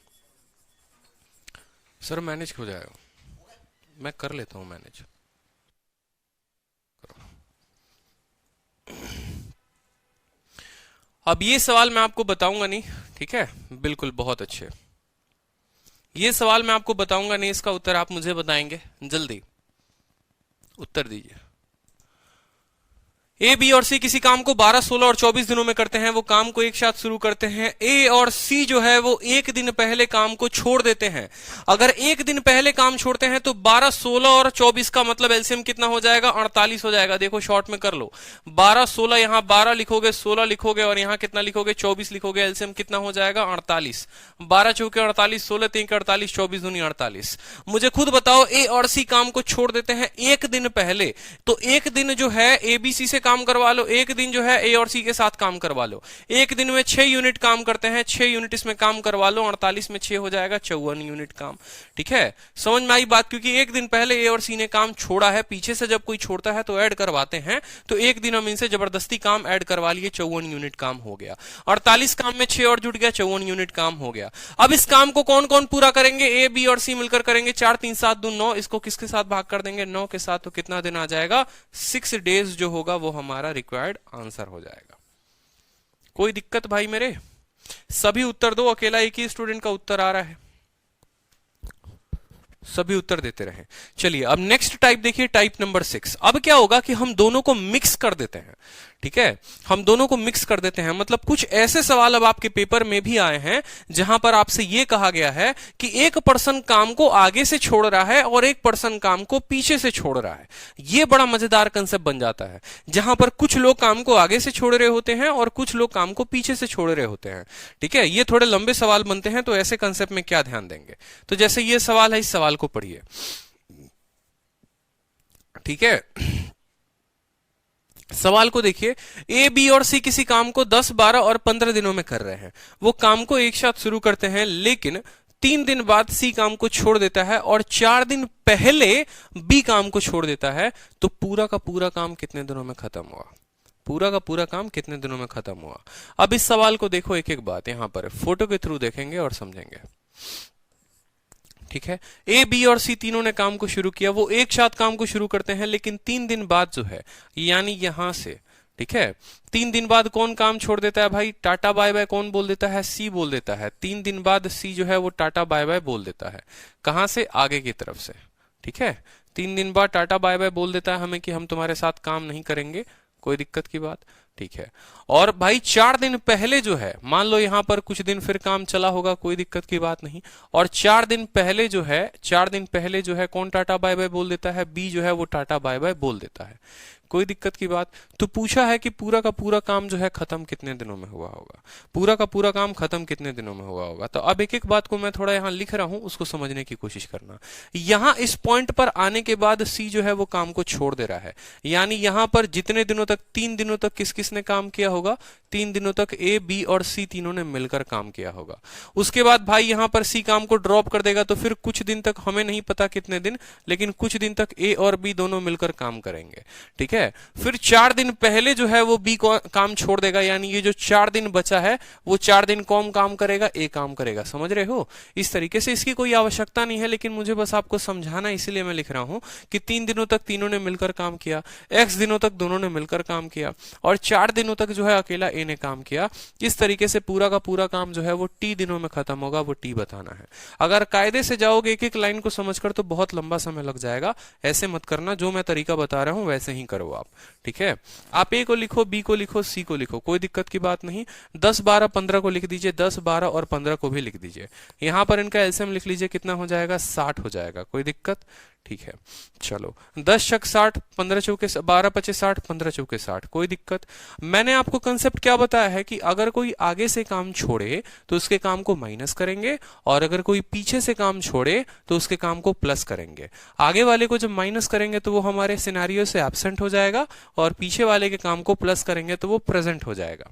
सर मैनेज हो जाएगा, मैं कर लेता हूं मैनेज। अब ये सवाल मैं आपको बताऊंगा नहीं, ठीक है, बिल्कुल, बहुत अच्छे। ये सवाल मैं आपको बताऊंगा नहीं, इसका उत्तर आप मुझे बताएंगे, जल्दी उत्तर दीजिए। ए, बी और सी किसी काम को 12, 16 और 24 दिनों में करते हैं। वो काम को एक साथ शुरू करते हैं। ए और सी जो है वो एक दिन पहले काम को छोड़ देते हैं। अगर एक दिन पहले काम छोड़ते हैं तो 12, 16 और 24 का मतलब एलसीएम कितना हो जाएगा? 48 हो जाएगा। देखो शॉर्ट में कर लो, 12, 16, यहां 12 लिखोगे, 16 लिखोगे, और यहां कितना लिखोगे? 24 लिखोगे। एलसीएम कितना हो जाएगा? 48। 12 चौके 48, 16 3 के 48, 24 दूनी 48। मुझे खुद बताओ, ए और सी काम को छोड़ देते हैं एक दिन पहले, तो एक दिन जो है एबीसी से काम करवा लो, एक दिन जो है ए और सी के साथ काम करवा लो। एक दिन में 6 यूनिट काम करते हैं, 6 यूनिट इसमें काम करवा लो, 48 में 6 हो जाएगा 54 यूनिट काम। ठीक है, समझ में आई बात? क्योंकि एक दिन पहले ए और सी ने काम छोड़ा है, पीछे से जब कोई छोड़ता है तो ऐड करवाते हैं, तो एक दिन हम इनसे जबरदस्ती काम ऐड करवा लिए, 54 यूनिट काम हो गया। 48 काम में 6 और जुट गया, 54 यूनिट काम हो गया। अब इस काम को कौन कौन पूरा करेंगे? ए, बी और सी मिलकर करेंगे। 4, 3, 7, 2, 9, इसको किसके साथ भाग कर देंगे? 9 के साथ, तो कितना दिन आ जाएगा? 6 डेज जो होगा वो हमारा रिक्वायर्ड आंसर हो जाएगा। कोई दिक्कत भाई मेरे? सभी उत्तर दो, अकेला एक ही स्टूडेंट का उत्तर आ रहा है, सभी उत्तर देते रहे। चलिए अब नेक्स्ट टाइप देखिए, टाइप नंबर 6। अब क्या होगा कि हम दोनों को मिक्स कर देते हैं। ठीक है, हम दोनों को मिक्स कर देते हैं, मतलब कुछ ऐसे सवाल अब आपके पेपर में भी आए हैं जहां पर आपसे यह कहा गया है कि एक पर्सन काम को आगे से छोड़ रहा है और एक पर्सन काम को पीछे से छोड़ रहा है। यह बड़ा मजेदार कंसेप्ट बन जाता है, जहां पर कुछ लोग काम को आगे से छोड़ रहे होते हैं और कुछ लोग काम को पीछे से छोड़ रहे होते हैं। ठीक है, ये थोड़े लंबे सवाल बनते हैं, तो ऐसे कंसेप्ट में क्या ध्यान देंगे? तो जैसे ये सवाल है, इस सवाल को पढ़िए। ठीक है, सवाल को देखिए, ए, बी और सी किसी काम को 10, 12 और 15 दिनों में कर रहे हैं। वो काम को एक साथ शुरू करते हैं, लेकिन 3 दिन बाद सी काम को छोड़ देता है और 4 दिन पहले बी काम को छोड़ देता है। तो पूरा का पूरा काम कितने दिनों में खत्म हुआ? पूरा का पूरा काम कितने दिनों में खत्म हुआ? अब इस सवाल को देखो, एक एक बात यहां पर फोटो के थ्रू देखेंगे और समझेंगे। ठीक है, ए, बी और सी तीनों ने काम को शुरू किया। वो एक साथ काम को शुरू करते हैं, लेकिन 3 दिन बाद जो है, यानी यहां से, ठीक है, 3 दिन बाद कौन काम छोड़ देता है भाई? टाटा बाय बाय कौन बोल देता है? सी बोल देता है। 3 दिन बाद सी जो है वो टाटा बाय बाय बोल देता है। कहां से? आगे की तरफ से। ठीक है, 3 दिन बाद टाटा बाय बाय बोल देता है हमें कि हम तुम्हारे साथ काम नहीं करेंगे। कोई दिक्कत की बात? ठीक है, और भाई 4 दिन पहले जो है, मान लो यहां पर कुछ दिन फिर काम चला होगा, कोई दिक्कत की बात नहीं, और 4 दिन पहले जो है, 4 दिन पहले जो है कौन टाटा बाय बाय बोल देता है? बी जो है वो टाटा बाय बाय बोल देता है। कोई दिक्कत की बात। तो पूछा है कि पूरा का पूरा काम जो है खत्म कितने दिनों में हुआ होगा, पूरा का पूरा काम खत्म कितने दिनों में हुआ होगा। तो अब एक एक बात को मैं थोड़ा यहाँ लिख रहा हूं, उसको समझने की कोशिश करना। यहां इस पॉइंट पर आने के बाद सी जो है वो काम को छोड़ दे रहा है, यानी यहां पर जितने दिनों तक, 3 दिनों तक किस किसने काम किया होगा, 3 दिनों तक ए, बी और सी तीनों ने मिलकर काम किया होगा। उसके बाद भाई यहां पर सी काम को ड्रॉप कर देगा, तो फिर कुछ दिन तक, हमें नहीं पता कितने दिन, लेकिन कुछ दिन तक ए और बी दोनों मिलकर काम करेंगे, ठीक है। फिर 4 दिन पहले जो है वो बी को काम छोड़ देगा, यानी ये जो 4 दिन बचा है वो 4 दिन कौन काम करेगा, ए काम करेगा। समझ रहे हो? इस तरीके से इसकी कोई आवश्यकता नहीं है, लेकिन मुझे बस आपको समझाना, इसलिए मैं लिख रहा हूं कि 3 दिनों तक तीनों ने मिलकर काम किया, एक्स दिनों तक दोनों ने मिलकर काम किया, और 4 दिनों तक जो है अकेला ए ने काम किया। इस तरीके से पूरा का पूरा काम जो है वो टी दिनों में खत्म होगा, वो टी बताना है। अगर कायदे से जाओगे एक एक लाइन को समझकर तो बहुत लंबा समय लग जाएगा। ऐसे मत करना, जो मैं तरीका बता रहा हूं वैसे ही करो आप, ठीक है। आप ए को लिखो, बी को लिखो, सी को लिखो, कोई दिक्कत की बात नहीं। 10, 12, 15 को लिख दीजिए, 10, 12 और 15 को भी लिख दीजिए। यहां पर इनका एलसीएम लिख लीजिए, कितना हो जाएगा, 60 हो जाएगा। कोई दिक्कत? ठीक है, चलो 10 छक 60, 15 चौके 12 पचे 60, 15 चौके 60, कोई दिक्कत। मैंने आपको कंसेप्ट क्या बताया है कि अगर कोई आगे से काम छोड़े तो उसके काम को माइनस करेंगे, और अगर कोई पीछे से काम छोड़े तो उसके काम को प्लस करेंगे। आगे वाले को जब माइनस करेंगे तो वो हमारे सिनेरियो से एब्सेंट हो जाएगा, और पीछे वाले के काम को प्लस करेंगे तो वो प्रेजेंट हो जाएगा,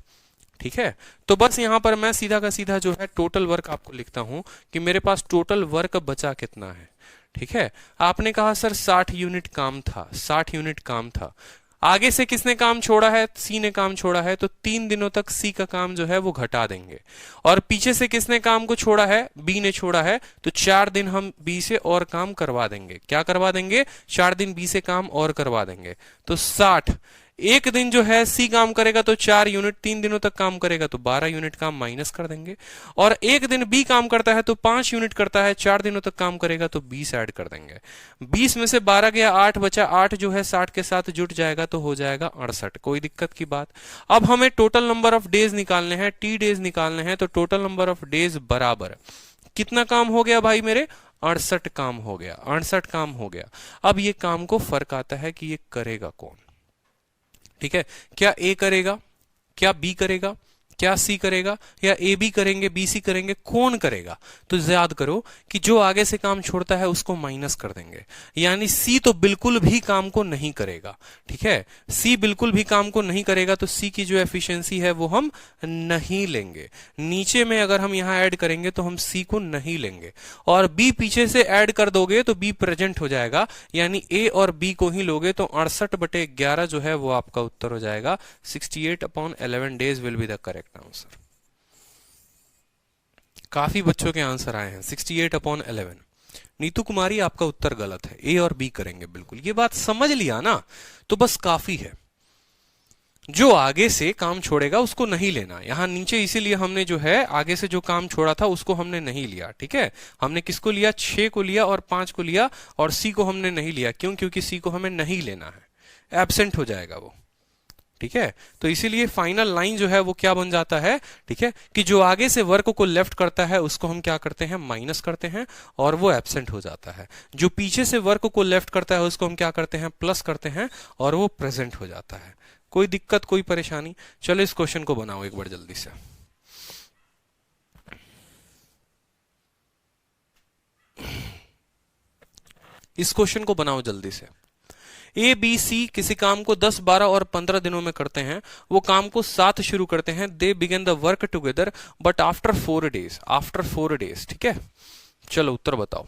ठीक है। तो बस यहां पर मैं सीधा का सीधा जो है टोटल वर्क आपको लिखता हूं कि मेरे पास टोटल वर्क बचा कितना है, ठीक है। आपने कहा सर 60 यूनिट काम था, 60 यूनिट काम था। आगे से किसने काम छोड़ा है, सी ने काम छोड़ा है, तो 3 दिनों तक सी का काम जो है वो घटा देंगे। और पीछे से किसने काम को छोड़ा है, बी ने छोड़ा है, तो 4 दिन हम बी से और काम करवा देंगे। क्या करवा देंगे, 4 दिन बी से काम और करवा देंगे। तो 60, एक दिन जो है सी काम करेगा तो 4 यूनिट, 3 दिनों तक काम करेगा तो 12 यूनिट काम माइनस कर देंगे। और एक दिन बी काम करता है तो 5 यूनिट करता है, 4 दिनों तक काम करेगा तो 20 ऐड कर देंगे। 20 में से 12 गया, 8 बचा, 8 जो है 60 के साथ जुट जाएगा तो हो जाएगा 68। कोई दिक्कत की बात। अब हमें टोटल नंबर ऑफ डेज निकालने हैं, टी डेज निकालने हैं, तो टोटल नंबर ऑफ डेज बराबर कितना काम हो गया भाई मेरे, 68 काम हो गया, 68 काम हो गया। अब ये काम को फर्क आता है कि ये करेगा कौन, ठीक है। क्या ए करेगा, क्या बी करेगा, क्या सी करेगा, या ए बी करेंगे, बी सी करेंगे, कौन करेगा? तो याद करो कि जो आगे से काम छोड़ता है उसको माइनस कर देंगे, यानी सी तो बिल्कुल भी काम को नहीं करेगा, ठीक है। सी बिल्कुल भी काम को नहीं करेगा, तो सी की जो एफिशिएंसी है वो हम नहीं लेंगे। नीचे में अगर हम यहां ऐड करेंगे तो हम सी को नहीं लेंगे, और बी पीछे से ऐड कर दोगे तो बी प्रेजेंट हो जाएगा, यानी ए और बी को ही लोगे तो 68/11 जो है वो आपका उत्तर हो जाएगा। 68/11 days will be the correct answer. काफी बच्चों के आंसर आए हैं 68/11। नीतू कुमारी आपका उत्तर गलत है, ए और बी करेंगे बिल्कुल। ये बात समझ लिया ना, तो बस काफी है। जो आगे से काम छोड़ेगा उसको नहीं लेना। यहां नीचे इसीलिए हमने जो है आगे से जो काम छोड़ा था उसको हमने नहीं लिया, ठीक है। हमने किसको लिया, 6 को लिया और 5 को लिया, और सी को हमने नहीं लिया। क्यों? क्योंकि सी को हमें नहीं लेना है, एब्सेंट हो जाएगा वो, ठीक है। तो इसीलिए फाइनल लाइन जो है वो क्या बन जाता है, ठीक है, कि जो आगे से वर्क को लेफ्ट करता है उसको हम क्या करते हैं, माइनस करते हैं, और वो एब्सेंट हो जाता है। जो पीछे से वर्क को लेफ्ट करता है उसको हम क्या करते हैं, प्लस करते हैं, और वो प्रेजेंट हो जाता है। कोई दिक्कत, कोई परेशानी? चलो इस क्वेश्चन को बनाओ एक बार जल्दी से। इस क्वेश्चन को बनाओ जल्दी से। ए बी सी किसी काम को 10, 12 और 15 दिनों में करते हैं। वो काम को साथ शुरू करते हैं। They begin the work together but after 4 days, after 4 days, ठीक है। चलो उत्तर बताओ।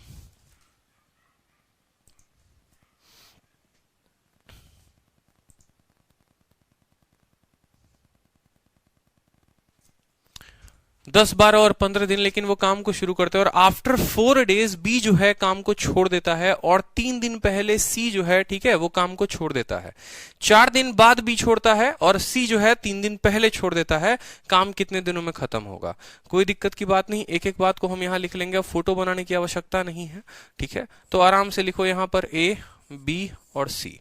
10, 12 और 15 दिन, लेकिन वो काम को शुरू करते हैं, और आफ्टर 4 डेज बी जो है काम को छोड़ देता है, और 3 दिन पहले सी जो है, ठीक है, वो काम को छोड़ देता है। 4 दिन बाद बी छोड़ता है, और सी जो है 3 दिन पहले छोड़ देता है। काम कितने दिनों में खत्म होगा? कोई दिक्कत की बात नहीं, एक एक बात को हम यहां लिख लेंगे, फोटो बनाने की आवश्यकता नहीं है, ठीक है। तो आराम से लिखो यहां पर ए, बी और सी,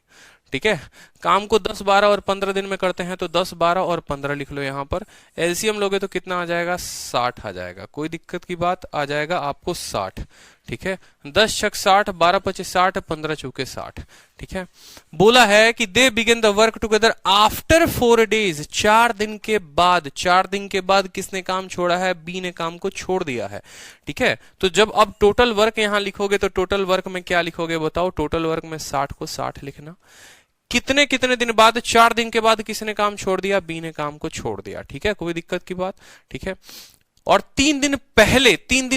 ठीक है। काम को 10, 12 और 15 दिन में करते हैं तो 10, 12 और 15 लिख लो यहाँ पर। एलसीएम लोगे तो कितना आ जाएगा, 60 आ जाएगा। कोई दिक्कत की बात, आ जाएगा आपको 60। ठीक है, 10 छक 60, 12 पचे 60, 15 चौके 60। ठीक है, बोला है कि they begin the work together after 4 days, 4 दिन के बाद। 4 दिन के बाद किसने काम छोड़ा है, बी ने काम को छोड़ दिया है। ठीक है, तो जब अब टोटल वर्क यहां लिखोगे तो टोटल वर्क में क्या लिखोगे बताओ, टोटल वर्क में 60 को 60 लिखना। कितने कितने दिन बाद, 4 दिन के बाद किसने काम छोड़ दिया, बी ने काम को छोड़ दिया। ठीक है, कोई दिक्कत की बात। ठीक है, और 3 दिन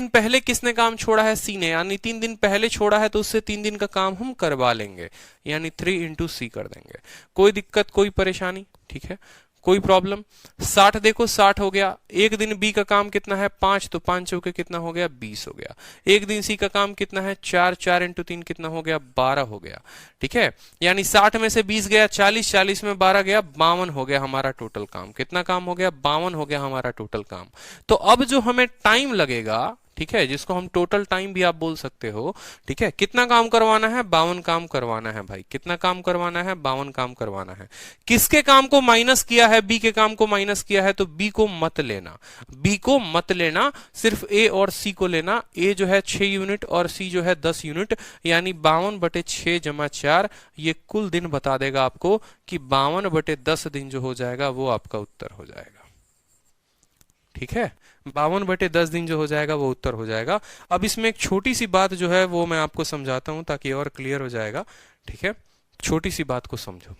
पहले किसने काम छोड़ा है, सी ने, यानी 3 दिन पहले छोड़ा है तो उससे 3 दिन का काम हम करवा लेंगे, यानी 3 इंटू सी कर देंगे। कोई दिक्कत, कोई परेशानी। ठीक है, कोई प्रॉब्लम। 60 देखो 60 हो गया। एक दिन बी का काम कितना है, 5, तो 5 चौके कितना हो गया, 20 हो गया। एक दिन सी का काम कितना है, 4, 4 इंटू 3 कितना हो गया, 12 हो गया। ठीक है, यानी 60 में से 20 गया 40, 40 में 12 गया 52 हो गया हमारा टोटल काम। कितना काम हो गया, 52 हो गया हमारा टोटल काम। तो अब जो हमें टाइम लगेगा, ठीक है, जिसको हम टोटल टाइम भी आप बोल सकते हो। ठीक है, कितना काम करवाना है, 52 काम करवाना है भाई। कितना काम करवाना है, 52 काम करवाना है। किसके काम को माइनस किया है, बी के काम को माइनस किया है, तो बी को मत लेना, बी को मत लेना, सिर्फ ए और सी को लेना। ए जो है 6 यूनिट और सी जो है 10 यूनिट, यानी 52/6 जमा 4, ये कुल दिन बता देगा आपको कि 52/10 दिन जो हो जाएगा वो आपका उत्तर हो जाएगा। ठीक है, 52/10 दिन जो हो जाएगा वो उत्तर हो जाएगा। अब इसमें एक छोटी सी बात जो है वो मैं आपको समझाता हूं ताकि और क्लियर हो जाएगा। ठीक है, छोटी सी बात को समझो।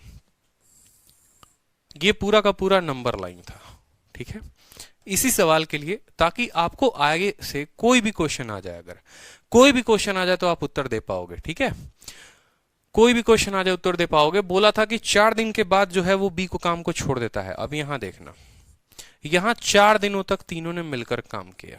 ये पूरा का पूरा नंबर लाइन था। ठीक है, इसी सवाल के लिए, ताकि आपको आगे से कोई भी क्वेश्चन आ जाए, अगर कोई भी क्वेश्चन आ जाए तो आप उत्तर दे पाओगे। ठीक है, कोई भी क्वेश्चन आ जाए उत्तर दे पाओगे। बोला था कि 4 दिन के बाद जो है वो बी को काम को छोड़ देता है। अब यहां देखना, यहां 4 दिनों तक तीनों ने मिलकर काम किया।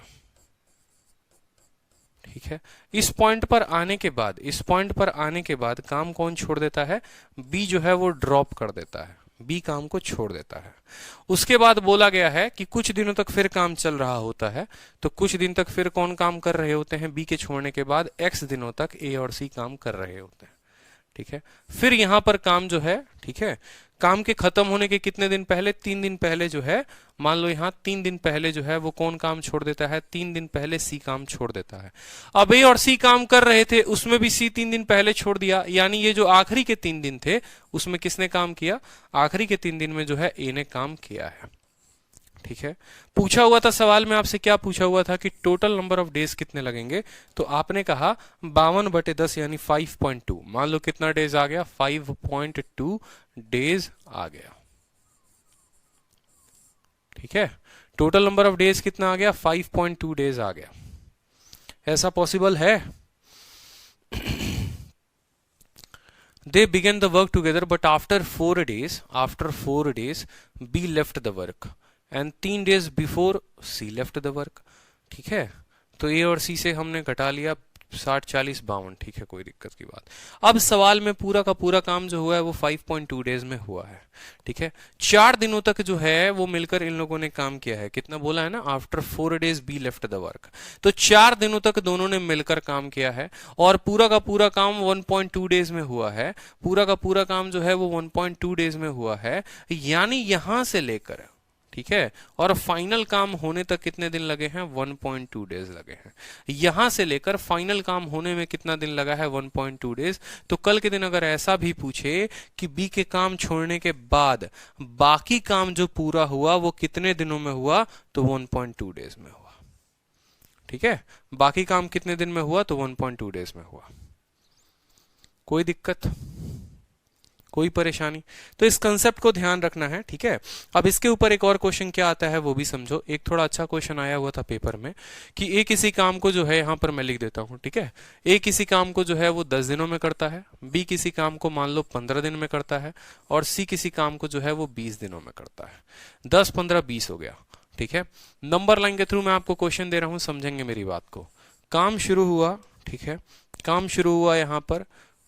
ठीक है, इस पॉइंट पर आने के बाद, इस पॉइंट पर आने के बाद काम कौन छोड़ देता है, बी जो है वो ड्रॉप कर देता है, बी काम को छोड़ देता है। उसके बाद बोला गया है कि कुछ दिनों तक फिर काम चल रहा होता है, तो कुछ दिन तक फिर कौन काम कर रहे होते हैं, बी के छोड़ने के बाद x दिनों तक ए और सी काम कर रहे होते हैं। ठीक है, फिर यहां पर काम जो है, ठीक है, काम के खत्म होने के कितने दिन पहले, 3 दिन पहले जो है, मान लो यहां 3 दिन पहले जो है वो कौन काम छोड़ देता है, 3 दिन पहले सी काम छोड़ देता है। अब ए और सी काम कर रहे थे, उसमें भी सी 3 दिन पहले छोड़ दिया, यानी ये जो आखिरी के 3 दिन थे उसमें किसने काम किया, आखिरी के 3 दिन में जो है ए ने काम किया है। ठीक है, पूछा हुआ था सवाल में आपसे, क्या पूछा हुआ था कि टोटल नंबर ऑफ डेज कितने लगेंगे, तो आपने कहा 52/10 यानी 5.2। मान लो कितना डेज आ गया, 5.2 डेज आ गया। ठीक है, टोटल नंबर ऑफ डेज कितना आ गया, 5.2 डेज आ गया। ऐसा पॉसिबल है? They began the work together, but after 4 days, B left the work, and 3 days before C left the work. ठीक है, तो A और C से हमने घटा लिया 60, 40, 52। ठीक है, कोई दिक्कत की बात। अब सवाल में पूरा का पूरा काम जो हुआ है वो 5.2 डेज में हुआ है। ठीक है, 4 दिनों तक जो है वो मिलकर इन लोगों ने काम किया है। कितना बोला है ना, after 4 days be left the work, तो 4 दिनों तक दोनों ने मिलकर काम किया है और पूरा का पूरा काम 1.2 डेज में हुआ है। पूरा का पूरा काम जो है वो 1.2 डेज में हुआ है, यानी यहां से लेकर, ठीक है, और फाइनल काम होने तक कितने दिन लगे हैं, 1.2 डेज लगे हैं। यहां से लेकर फाइनल काम होने में कितना दिन लगा है, 1.2 डेज। तो कल के दिन अगर ऐसा भी पूछे कि बी के काम छोड़ने के बाद बाकी काम जो पूरा हुआ वो कितने दिनों में हुआ, तो 1.2 डेज में हुआ। ठीक है, बाकी काम कितने दिन में हुआ, तो 1.2 डेज में हुआ। कोई दिक्कत, कोई परेशानी? तो इस कंसेप्ट को ध्यान रखना है। ठीक है, अब इसके ऊपर एक और क्वेश्चन क्या आता है वो भी समझो। एक थोड़ा अच्छा क्वेश्चन आया हुआ था पेपर में कि ए किसी काम को जो है, यहां पर मैं लिख देता हूं, ठीक है, ए किसी काम को जो है वो 10 दिनों में करता है, बी किसी काम को मान लो 15 दिन में करता है, और सी किसी काम को जो है वो 20 दिनों में करता है। 10, 15, 20 हो गया। ठीक है, नंबर लाइन के थ्रू मैं आपको क्वेश्चन दे रहा हूं, समझेंगे मेरी बात को। काम शुरू हुआ, ठीक है, काम शुरू हुआ, यहां पर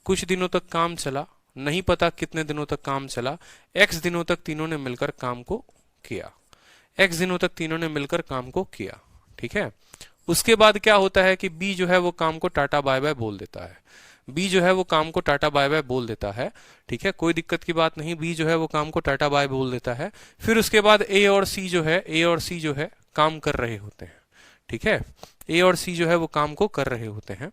कुछ दिनों तक काम चला, नहीं पता कितने दिनों तक काम चला, x दिनों तक तीनों ने मिलकर काम को किया, x दिनों तक तीनों ने मिलकर काम को किया। ठीक है, उसके बाद क्या होता है कि b जो है वो काम को टाटा बाय बाय बोल देता है। बी जो है वो काम को टाटा बाय बाय बोल देता है, ठीक है, कोई दिक्कत की बात नहीं, बी जो है वो काम को टाटा बाय बोल देता है। फिर उसके बाद ए और सी जो है काम कर रहे होते हैं, ठीक है, ए और सी जो है वो काम को कर रहे होते हैं।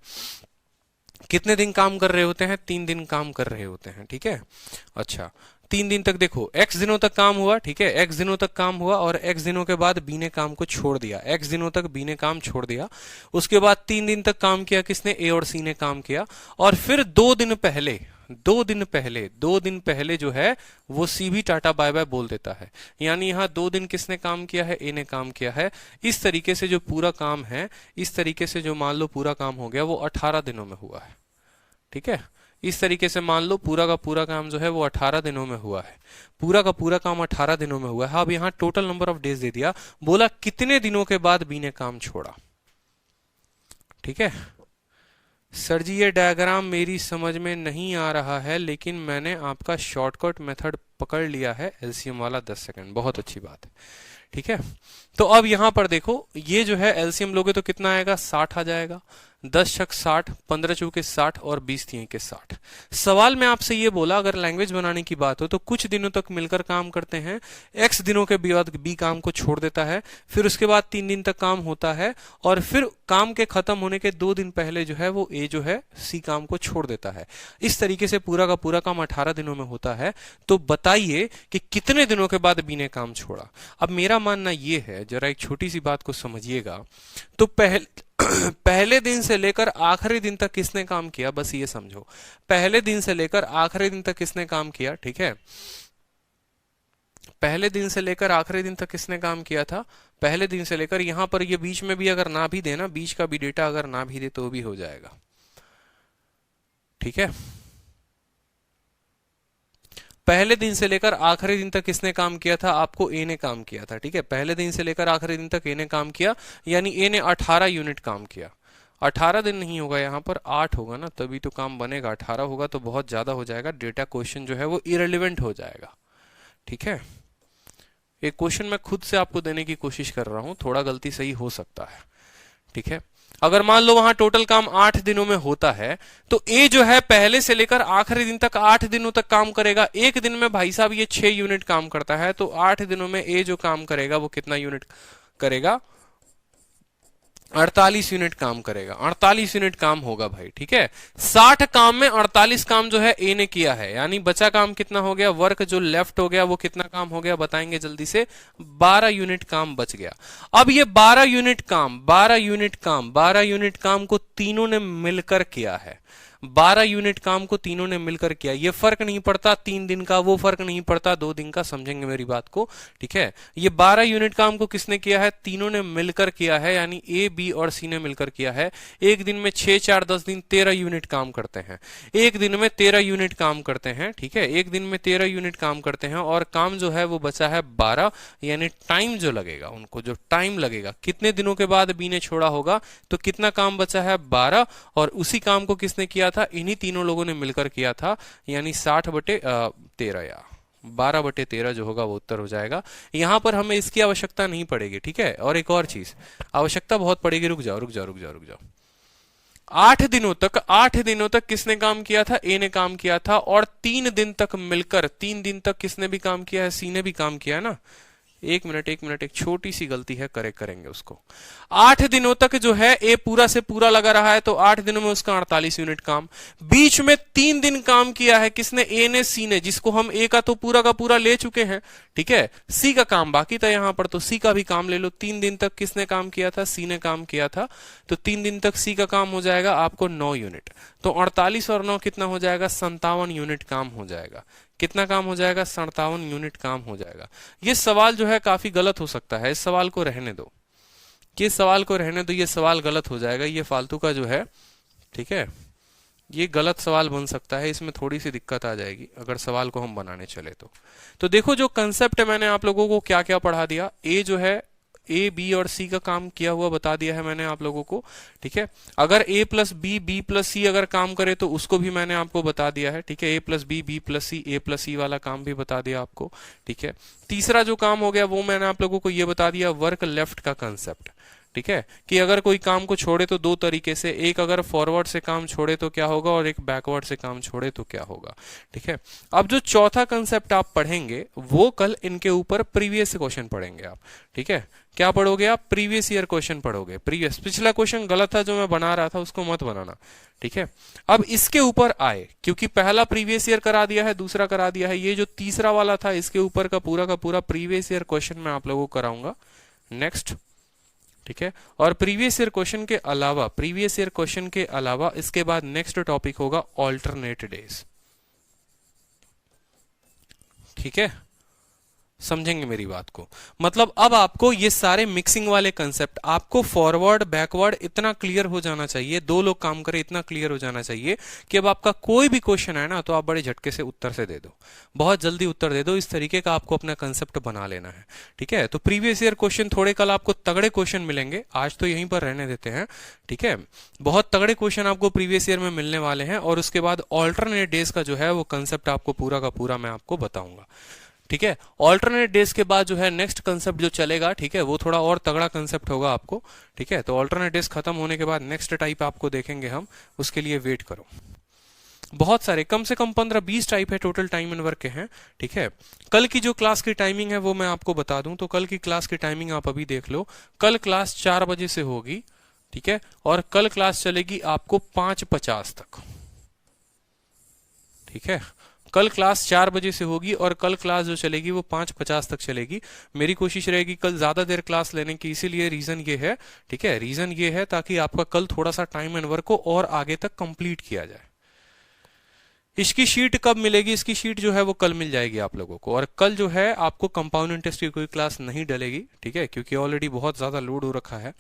कितने दिन काम कर रहे होते हैं? 3 दिन काम कर रहे होते हैं, ठीक है। अच्छा, 3 दिन तक देखो, x दिनों तक काम हुआ, ठीक है, x दिनों तक काम हुआ और x दिनों के बाद b ने काम को छोड़ दिया, x दिनों तक b ने काम छोड़ दिया। उसके बाद 3 दिन तक काम किया किसने? a और c ने काम किया। और फिर 2 दिन पहले जो है वो सी भी टाटा बाय बाय बोल देता है। यानी यहाँ 2 दिन किसने काम किया है? ए ने काम किया है। इस तरीके से जो पूरा काम है, इस तरीके से जो मान लो पूरा काम हो गया वो 18 दिनों में हुआ है, ठीक है। इस तरीके से मान लो पूरा का पूरा काम जो है वो 18 दिनों में हुआ है, पूरा का पूरा काम 18 दिनों में हुआ है। अब यहाँ टोटल नंबर ऑफ डेज दे दिया, बोला कितने दिनों के बाद बी ने काम छोड़ा, ठीक है। सर जी ये डायग्राम मेरी समझ में नहीं आ रहा है, लेकिन मैंने आपका शॉर्टकट मेथड पकड़ लिया है, एलसीएम वाला 10 सेकंड, बहुत अच्छी बात है, ठीक है। तो अब यहां पर देखो, ये जो है एलसीएम लोगे तो कितना आएगा? 60 आ जाएगा। 10 छक 60, 15 चौके 60 और 20 तिये के 60। सवाल में आपसे ये बोला अगर लैंग्वेज बनाने की बात हो तो कुछ दिनों तक मिलकर काम करते हैं, x दिनों के बाद बी काम को छोड़ देता है, फिर उसके बाद 3 दिन तक काम होता है और फिर काम के खत्म होने के 2 दिन पहले जो है वो ए जो है सी काम को छोड़ देता है। इस तरीके से पूरा का पूरा काम 18 दिनों में होता है। तो बताइए कि कितने दिनों के बाद बी ने काम छोड़ा। अब मेरा मानना ये है, जरा एक छोटी सी बात को समझिएगा, तो पहले दिन से लेकर आखिरी दिन तक किसने काम किया, बस ये समझो, पहले दिन से लेकर आखिरी दिन तक किसने काम किया, ठीक है। पहले दिन से लेकर आखिरी दिन तक किसने काम किया था? पहले दिन से लेकर, यहां पर ये बीच में भी अगर ना भी देना, बीच का भी डेटा अगर ना भी दे तो भी हो जाएगा, ठीक है। पहले दिन से लेकर आखिरी दिन तक किसने काम किया था? आपको ए ने काम किया था, ठीक है। पहले दिन से लेकर आखिरी दिन तक ए ने काम किया, यानी ए ने 18 यूनिट काम किया। 18 दिन नहीं होगा यहाँ पर, 8 होगा ना, तभी तो काम बनेगा। 18 होगा तो बहुत ज्यादा हो जाएगा, डेटा क्वेश्चन जो है वो इरेलीवेंट हो जाएगा, ठीक है। एक क्वेश्चन मैं खुद से आपको देने की कोशिश कर रहा हूं, थोड़ा गलती सही हो सकता है, ठीक है। अगर मान लो वहां टोटल काम 8 दिनों में होता है तो ए जो है पहले से लेकर आखिरी दिन तक 8 दिनों तक काम करेगा। एक दिन में भाई साहब ये 6 यूनिट काम करता है, तो 8 दिनों में ए जो काम करेगा वो कितना यूनिट करेगा? 48 यूनिट काम करेगा। 48 यूनिट काम होगा भाई, ठीक है। 60 काम में 48 काम जो है ए ने किया है, यानी बचा काम कितना हो गया? वर्क जो लेफ्ट हो गया वो कितना काम हो गया बताएंगे जल्दी से? 12 यूनिट काम बच गया। अब ये 12 यूनिट काम को तीनों ने मिलकर किया है। 12 यूनिट काम को तीनों ने मिलकर किया। ये फर्क नहीं पड़ता 3 दिन का, वो फर्क नहीं पड़ता 2 दिन का, समझेंगे मेरी बात को, ठीक है। ये 12 यूनिट काम को किसने किया है? तीनों ने मिलकर किया है, यानी ए बी और सी ने मिलकर किया है। एक दिन में 6 4 10 दिन 13 यूनिट काम करते हैं, एक दिन में 13 यूनिट काम करते हैं, ठीक है। एक दिन में 13 यूनिट काम करते हैं और काम जो है वो बचा है 12, यानी टाइम जो लगेगा उनको, जो टाइम लगेगा कितने दिनों के बाद बी ने छोड़ा होगा, तो कितना काम बचा है? 12। और उसी काम को किसने किया था? इन्हीं तीनों लोगों ने मिलकर किया था, यानी 60/13 या 12/13 जो होगा वो उत्तर हो जाएगा। यहां पर हमें इसकी आवश्यकता नहीं पड़ेगी, ठीक है। और एक और चीज आवश्यकता बहुत पड़ेगी, रुक जाओ। 8 दिनों तक किसने काम किया था? ए ने काम किया था। और 3 दिन तक मिलकर, 3 दिन तक किसने भी काम किया है? सी ने भी काम किया है ना। एक मिनट, एक छोटी सी गलती है, करेक्ट करेंगे उसको। 8 दिनों तक जो है ए पूरा से पूरा लगा रहा है, तो 8 दिनों में उसका 48 यूनिट काम। बीच में 3 दिन काम किया है किसने? ए ने, सी ने, जिसको हम ए का तो पूरा का पूरा ले चुके हैं, ठीक है। सी का काम बाकी था यहां पर, तो सी का भी काम ले लो। 3 दिन तक किसने काम किया था? सी ने काम किया था। तो 3 दिन तक सी का काम हो जाएगा आपको 9 यूनिट। तो 48 और 9 कितना हो जाएगा? 57 यूनिट काम हो जाएगा। कितना काम हो जाएगा? 57 यूनिट काम हो जाएगा। ये सवाल जो है काफी गलत हो सकता है, इस सवाल को रहने दो, ये सवाल गलत हो जाएगा, ये फालतू का जो है, ठीक है, ये गलत सवाल बन सकता है, इसमें थोड़ी सी दिक्कत आ जाएगी अगर सवाल को हम बनाने चले तो देखो जो कंसेप्ट है मैंने आप लोगों को क्या क्या पढ़ा दिया। ए जो है ए बी और सी का काम किया हुआ बता दिया है मैंने आप लोगों को, ठीक है। अगर ए प्लस बी, बी प्लस सी अगर काम करे तो उसको भी मैंने आपको बता दिया है, ठीक है। ए प्लस बी, बी प्लस सी, ए प्लस सी वाला काम भी बता दिया आपको, ठीक है। तीसरा जो काम हो गया वो मैंने आप लोगों को ये बता दिया, वर्क लेफ्ट का कंसेप्ट, ठीक है, कि अगर कोई काम को छोड़े तो दो तरीके से, एक अगर फॉरवर्ड से काम छोड़े तो क्या होगा और एक बैकवर्ड से काम छोड़े तो क्या होगा। ठीक है, अब जो चौथा कंसेप्ट आप पढ़ेंगे वो कल इनके ऊपर प्रीवियस क्वेश्चन पढ़ेंगे आप। ठीक है, क्या पढ़ोगे आप? प्रीवियस ईयर क्वेश्चन पढ़ोगे। प्रीवियस, पिछला क्वेश्चन गलत था जो मैं बना रहा था उसको मत बनाना। ठीक है, अब इसके ऊपर आए, क्योंकि पहला प्रीवियस ईयर करा दिया है, दूसरा करा दिया है, ये जो तीसरा वाला था इसके ऊपर का पूरा प्रीवियस ईयर क्वेश्चन मैं आप लोगों को कराऊंगा नेक्स्ट। ठीक है, और प्रीवियस ईयर क्वेश्चन के अलावा इसके बाद नेक्स्ट टॉपिक होगा ऑल्टरनेट डेज। ठीक है, समझेंगे मेरी बात को? मतलब अब आपको ये सारे मिक्सिंग वाले कंसेप्ट, आपको फॉरवर्ड बैकवर्ड इतना क्लियर हो जाना चाहिए, दो लोग काम करें इतना क्लियर हो जाना चाहिए कि अब आपका कोई भी क्वेश्चन है ना तो आप बड़े झटके से उत्तर से दे दो, बहुत जल्दी उत्तर दे दो। इस तरीके का आपको अपना कंसेप्ट बना लेना है। ठीक है, तो प्रीवियस ईयर क्वेश्चन थोड़े कल आपको तगड़े क्वेश्चन मिलेंगे, आज तो यहीं पर रहने देते हैं। ठीक है, बहुत तगड़े क्वेश्चन आपको प्रीवियस ईयर में मिलने वाले हैं, और उसके बाद ऑल्टरनेट डेज का जो है वो कंसेप्ट आपको पूरा का पूरा मैं आपको बताऊंगा। ठीक है, ऑल्टरनेट डेज के बाद जो है नेक्स्ट कंसेप्ट जो चलेगा, ठीक है, वो थोड़ा और तगड़ा कंसेप्ट होगा आपको। ठीक है, तो ऑल्टरनेट डेज खत्म होने के बाद नेक्स्ट टाइप आपको देखेंगे हम, उसके लिए वेट करो। बहुत सारे, कम से कम 15-20 टाइप है टोटल टाइम एंड वर्क के हैं। ठीक है, कल की जो क्लास की टाइमिंग है वो मैं आपको बता दूं, तो कल की क्लास की टाइमिंग आप अभी देख लो। कल क्लास 4 बजे से होगी। ठीक है, और कल क्लास चलेगी आपको 5:50 तक। ठीक है, कल क्लास 4 बजे से होगी और कल क्लास जो चलेगी वो 5:50 तक चलेगी। मेरी कोशिश रहेगी कल ज्यादा देर क्लास लेने की, इसीलिए रीजन ये है। ठीक है, रीजन ये है ताकि आपका कल थोड़ा सा टाइम एंड वर्क को और आगे तक कंप्लीट किया जाए। इसकी शीट कब मिलेगी? इसकी शीट जो है वो कल मिल जाएगी आप लोगों को, और कल जो है आपको कंपाउंड इंटरेस्ट की कोई क्लास नहीं डलेगी। ठीक है, क्योंकि ऑलरेडी बहुत ज्यादा लोड हो रखा है।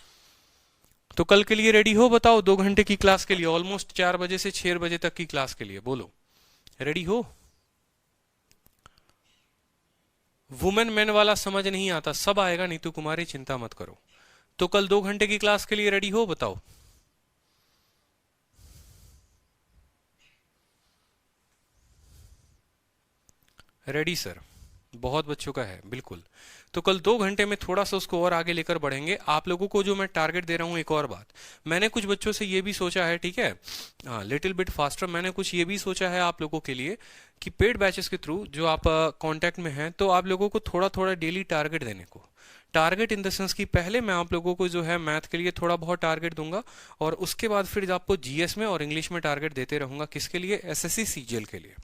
तो कल के लिए रेडी हो? बताओ, 2 घंटे की क्लास के लिए, ऑलमोस्ट 4 बजे से 6 बजे तक की क्लास के लिए, बोलो रेडी हो? वुमेन मैन वाला समझ नहीं आता, सब आएगा नीतू कुमारी, चिंता मत करो। तो कल 2 घंटे की क्लास के लिए रेडी हो? बताओ। रेडी सर, बहुत बच्चों का है, बिल्कुल। तो कल 2 घंटे में थोड़ा सा उसको और आगे लेकर बढ़ेंगे। आप लोगों को जो मैं टारगेट दे रहा हूं, एक और बात, मैंने कुछ बच्चों से ये भी सोचा है, ठीक है, लिटिल बिट फास्टर, मैंने कुछ ये भी सोचा है आप लोगों के लिए कि पेड बैचेस के थ्रू जो आप कांटेक्ट में हैं, तो आप लोगों को थोड़ा थोड़ा डेली टारगेट देने को, टारगेट इन द सेंस कि पहले मैं आप लोगों को जो है मैथ के लिए थोड़ा बहुत टारगेट दूंगा, और उसके बाद फिर आपको जीएस में और इंग्लिश में टारगेट देते रहूंगा। किसके लिए? एसएससी सीजीएल के लिए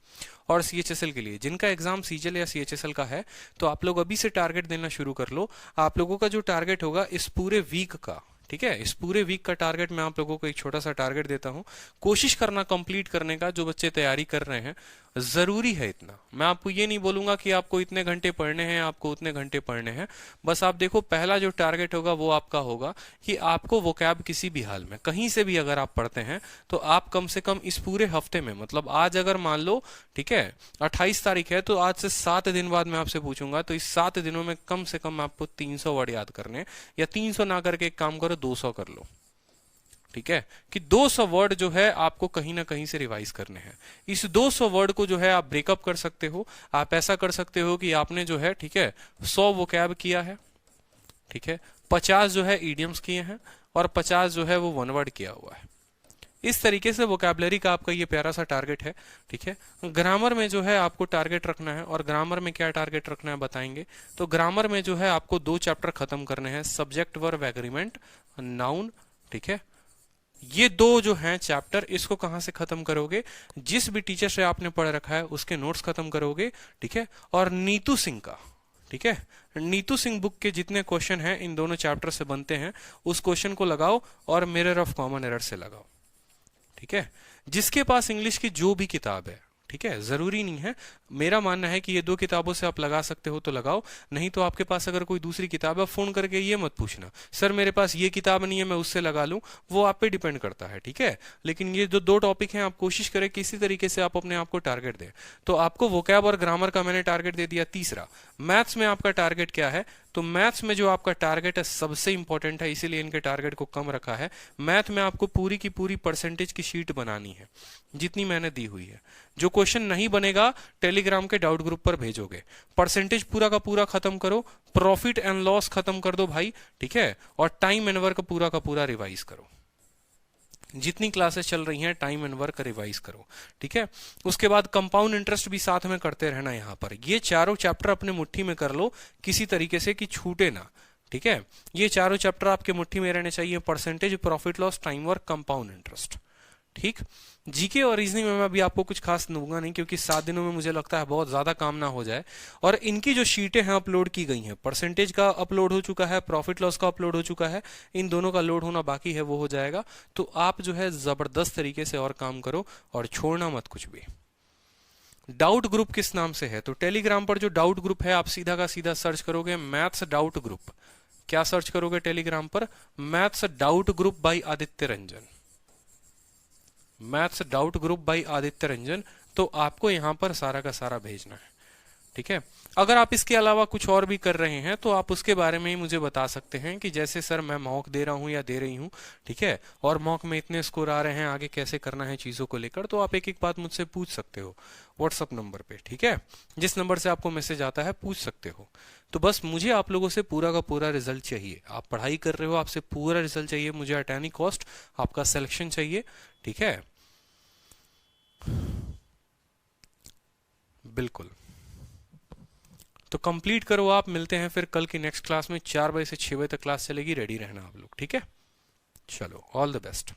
और सीएचएसएल के लिए। जिनका एग्जाम सीजीएल या सीएचएसएल का है तो आप लोग अभी से टारगेट देना शुरू कर लो। आप लोगों का जो टारगेट होगा इस पूरे वीक का, ठीक है, इस पूरे वीक का टारगेट मैं आप लोगों को एक छोटा सा टारगेट देता हूं। कोशिश करना कंप्लीट करने का, जो बच्चे तैयारी कर रहे हैं, जरूरी है इतना। मैं आपको ये नहीं बोलूंगा कि आपको इतने घंटे पढ़ने हैं, आपको उतने घंटे पढ़ने हैं। बस आप देखो, पहला जो टारगेट होगा वो आपका होगा कि आपको वोकैब किसी भी हाल में, कहीं से भी अगर आप पढ़ते हैं, तो आप कम से कम इस पूरे हफ्ते में, मतलब आज अगर मान लो, ठीक है, 28 तारीख है, तो आज से 7 दिन बाद मैं आपसे पूछूंगा, तो इस 7 दिनों में कम से कम आपको 300 वर्ड याद करने, या 300 ना करके एक काम करो 200 कर लो। ठीक है, कि 200 वर्ड जो है आपको कहीं ना कहीं से रिवाइज करने हैं। इस 200 वर्ड को जो है आप ब्रेकअप कर सकते हो। आप ऐसा कर सकते हो कि आपने जो है, ठीक है, 100 वोकैब किया है, ठीक है, 50 जो है इडियम्स किए हैं, और 50 जो है वो वन वर्ड किया हुआ है। इस तरीके से वोकैबलरी का आपका ये प्यारा सा टारगेट है। ठीक है, ग्रामर में जो है आपको टारगेट रखना है, और ग्रामर में क्या टारगेट रखना है बताएंगे। तो ग्रामर में जो है आपको 2 चैप्टर खत्म करने हैं, सब्जेक्ट वर्ब एग्रीमेंट, नाउन। ठीक है, ये 2 जो हैं चैप्टर, इसको कहां से खत्म करोगे? जिस भी टीचर से आपने पढ़ रखा है उसके नोट्स खत्म करोगे। ठीक है, और नीतू सिंह का, ठीक है, नीतू सिंह बुक के जितने क्वेश्चन हैं इन दोनों चैप्टर से बनते हैं, उस क्वेश्चन को लगाओ और मिरर ऑफ कॉमन एरर से लगाओ। ठीक है, जिसके पास इंग्लिश की जो भी किताब है, ठीक है, जरूरी नहीं है, मेरा मानना है कि ये 2 किताबों से आप लगा सकते हो तो लगाओ, नहीं तो आपके पास अगर कोई दूसरी किताब है, फोन करके ये मत पूछना सर मेरे पास ये किताब नहीं है, मैं उससे लगा लूं, वो आप पे डिपेंड करता है। ठीक है, लेकिन ये जो 2 टॉपिक हैं, आप कोशिश करें किसी तरीके से आप अपने आप को टारगेट दें। तो आपको वोकैब और ग्रामर का मैंने टारगेट दे दिया। तीसरा, मैथ्स में आपका टारगेट क्या है? तो मैथ्स में जो आपका टारगेट है सबसे इंपॉर्टेंट है, इसीलिए इनके टारगेट को कम रखा है। मैथ में आपको पूरी की पूरी परसेंटेज की शीट बनानी है, जितनी मैंने दी हुई है। जो क्वेश्चन नहीं बनेगा टेलीग्राम के डाउट ग्रुप पर भेजोगे। परसेंटेज पूरा का पूरा खत्म करो, प्रॉफिट एंड लॉस खत्म कर दो भाई, ठीक है, और टाइम एंड वर्क पूरा का पूरा रिवाइज करो। जितनी क्लासेस चल रही हैं टाइम एंड वर्क रिवाइज करो, ठीक है। उसके बाद कंपाउंड इंटरेस्ट भी साथ में करते रहना। यहाँ पर ये चारों चैप्टर अपने मुट्ठी में कर लो किसी तरीके से कि छूटे ना, ठीक है। ये चारों चैप्टर आपके मुट्ठी में रहने चाहिए, percentage, profit loss, time work, compound interest, ठीक। जीके और रीजनिंग में मैं अभी आपको कुछ खास दूंगा नहीं, क्योंकि 7 दिनों में मुझे लगता है बहुत ज्यादा काम ना हो जाए। और इनकी जो शीटें हैं अपलोड की गई हैं, परसेंटेज का अपलोड हो चुका है, प्रॉफिट लॉस का अपलोड हो चुका है, इन दोनों का लोड होना बाकी है, वो हो जाएगा। तो आप जो है जबरदस्त तरीके से और काम करो और छोड़ना मत कुछ भी। डाउट ग्रुप किस नाम से है? तो टेलीग्राम पर जो डाउट ग्रुप है, आप सीधा का सीधा सर्च करोगे मैथ्स डाउट ग्रुप। क्या सर्च करोगे टेलीग्राम पर? Maths doubt group by Aditya Ranjan, maths doubt group by Aditya Ranjan. तो आपको यहां पर सारा का सारा भेजना है, ठीक है। अगर आप इसके अलावा कुछ और भी कर रहे हैं तो आप उसके बारे में ही मुझे बता सकते हैं कि जैसे सर मैं मॉक दे रहा हूं या दे रही हूं, ठीक है, और मॉक में इतने स्कोर आ रहे हैं, आगे कैसे करना है चीजों को लेकर, तो आप एक एक बात मुझसे पूछ सकते हो व्हाट्सअप नंबर पे, ठीक है। जिस नंबर से आपको मैसेज आता है पूछ सकते हो। तो बस मुझे आप लोगों से पूरा का पूरा रिजल्ट चाहिए। आप पढ़ाई कर रहे हो, आपसे पूरा रिजल्ट चाहिए मुझे, एट एनी कॉस्ट आपका सिलेक्शन चाहिए, ठीक है, बिल्कुल। तो कंप्लीट करो आप। मिलते हैं फिर कल की नेक्स्ट क्लास में। 4 बजे से 6 बजे तक क्लास चलेगी, रेडी रहना आप लोग, ठीक है। चलो, ऑल द बेस्ट।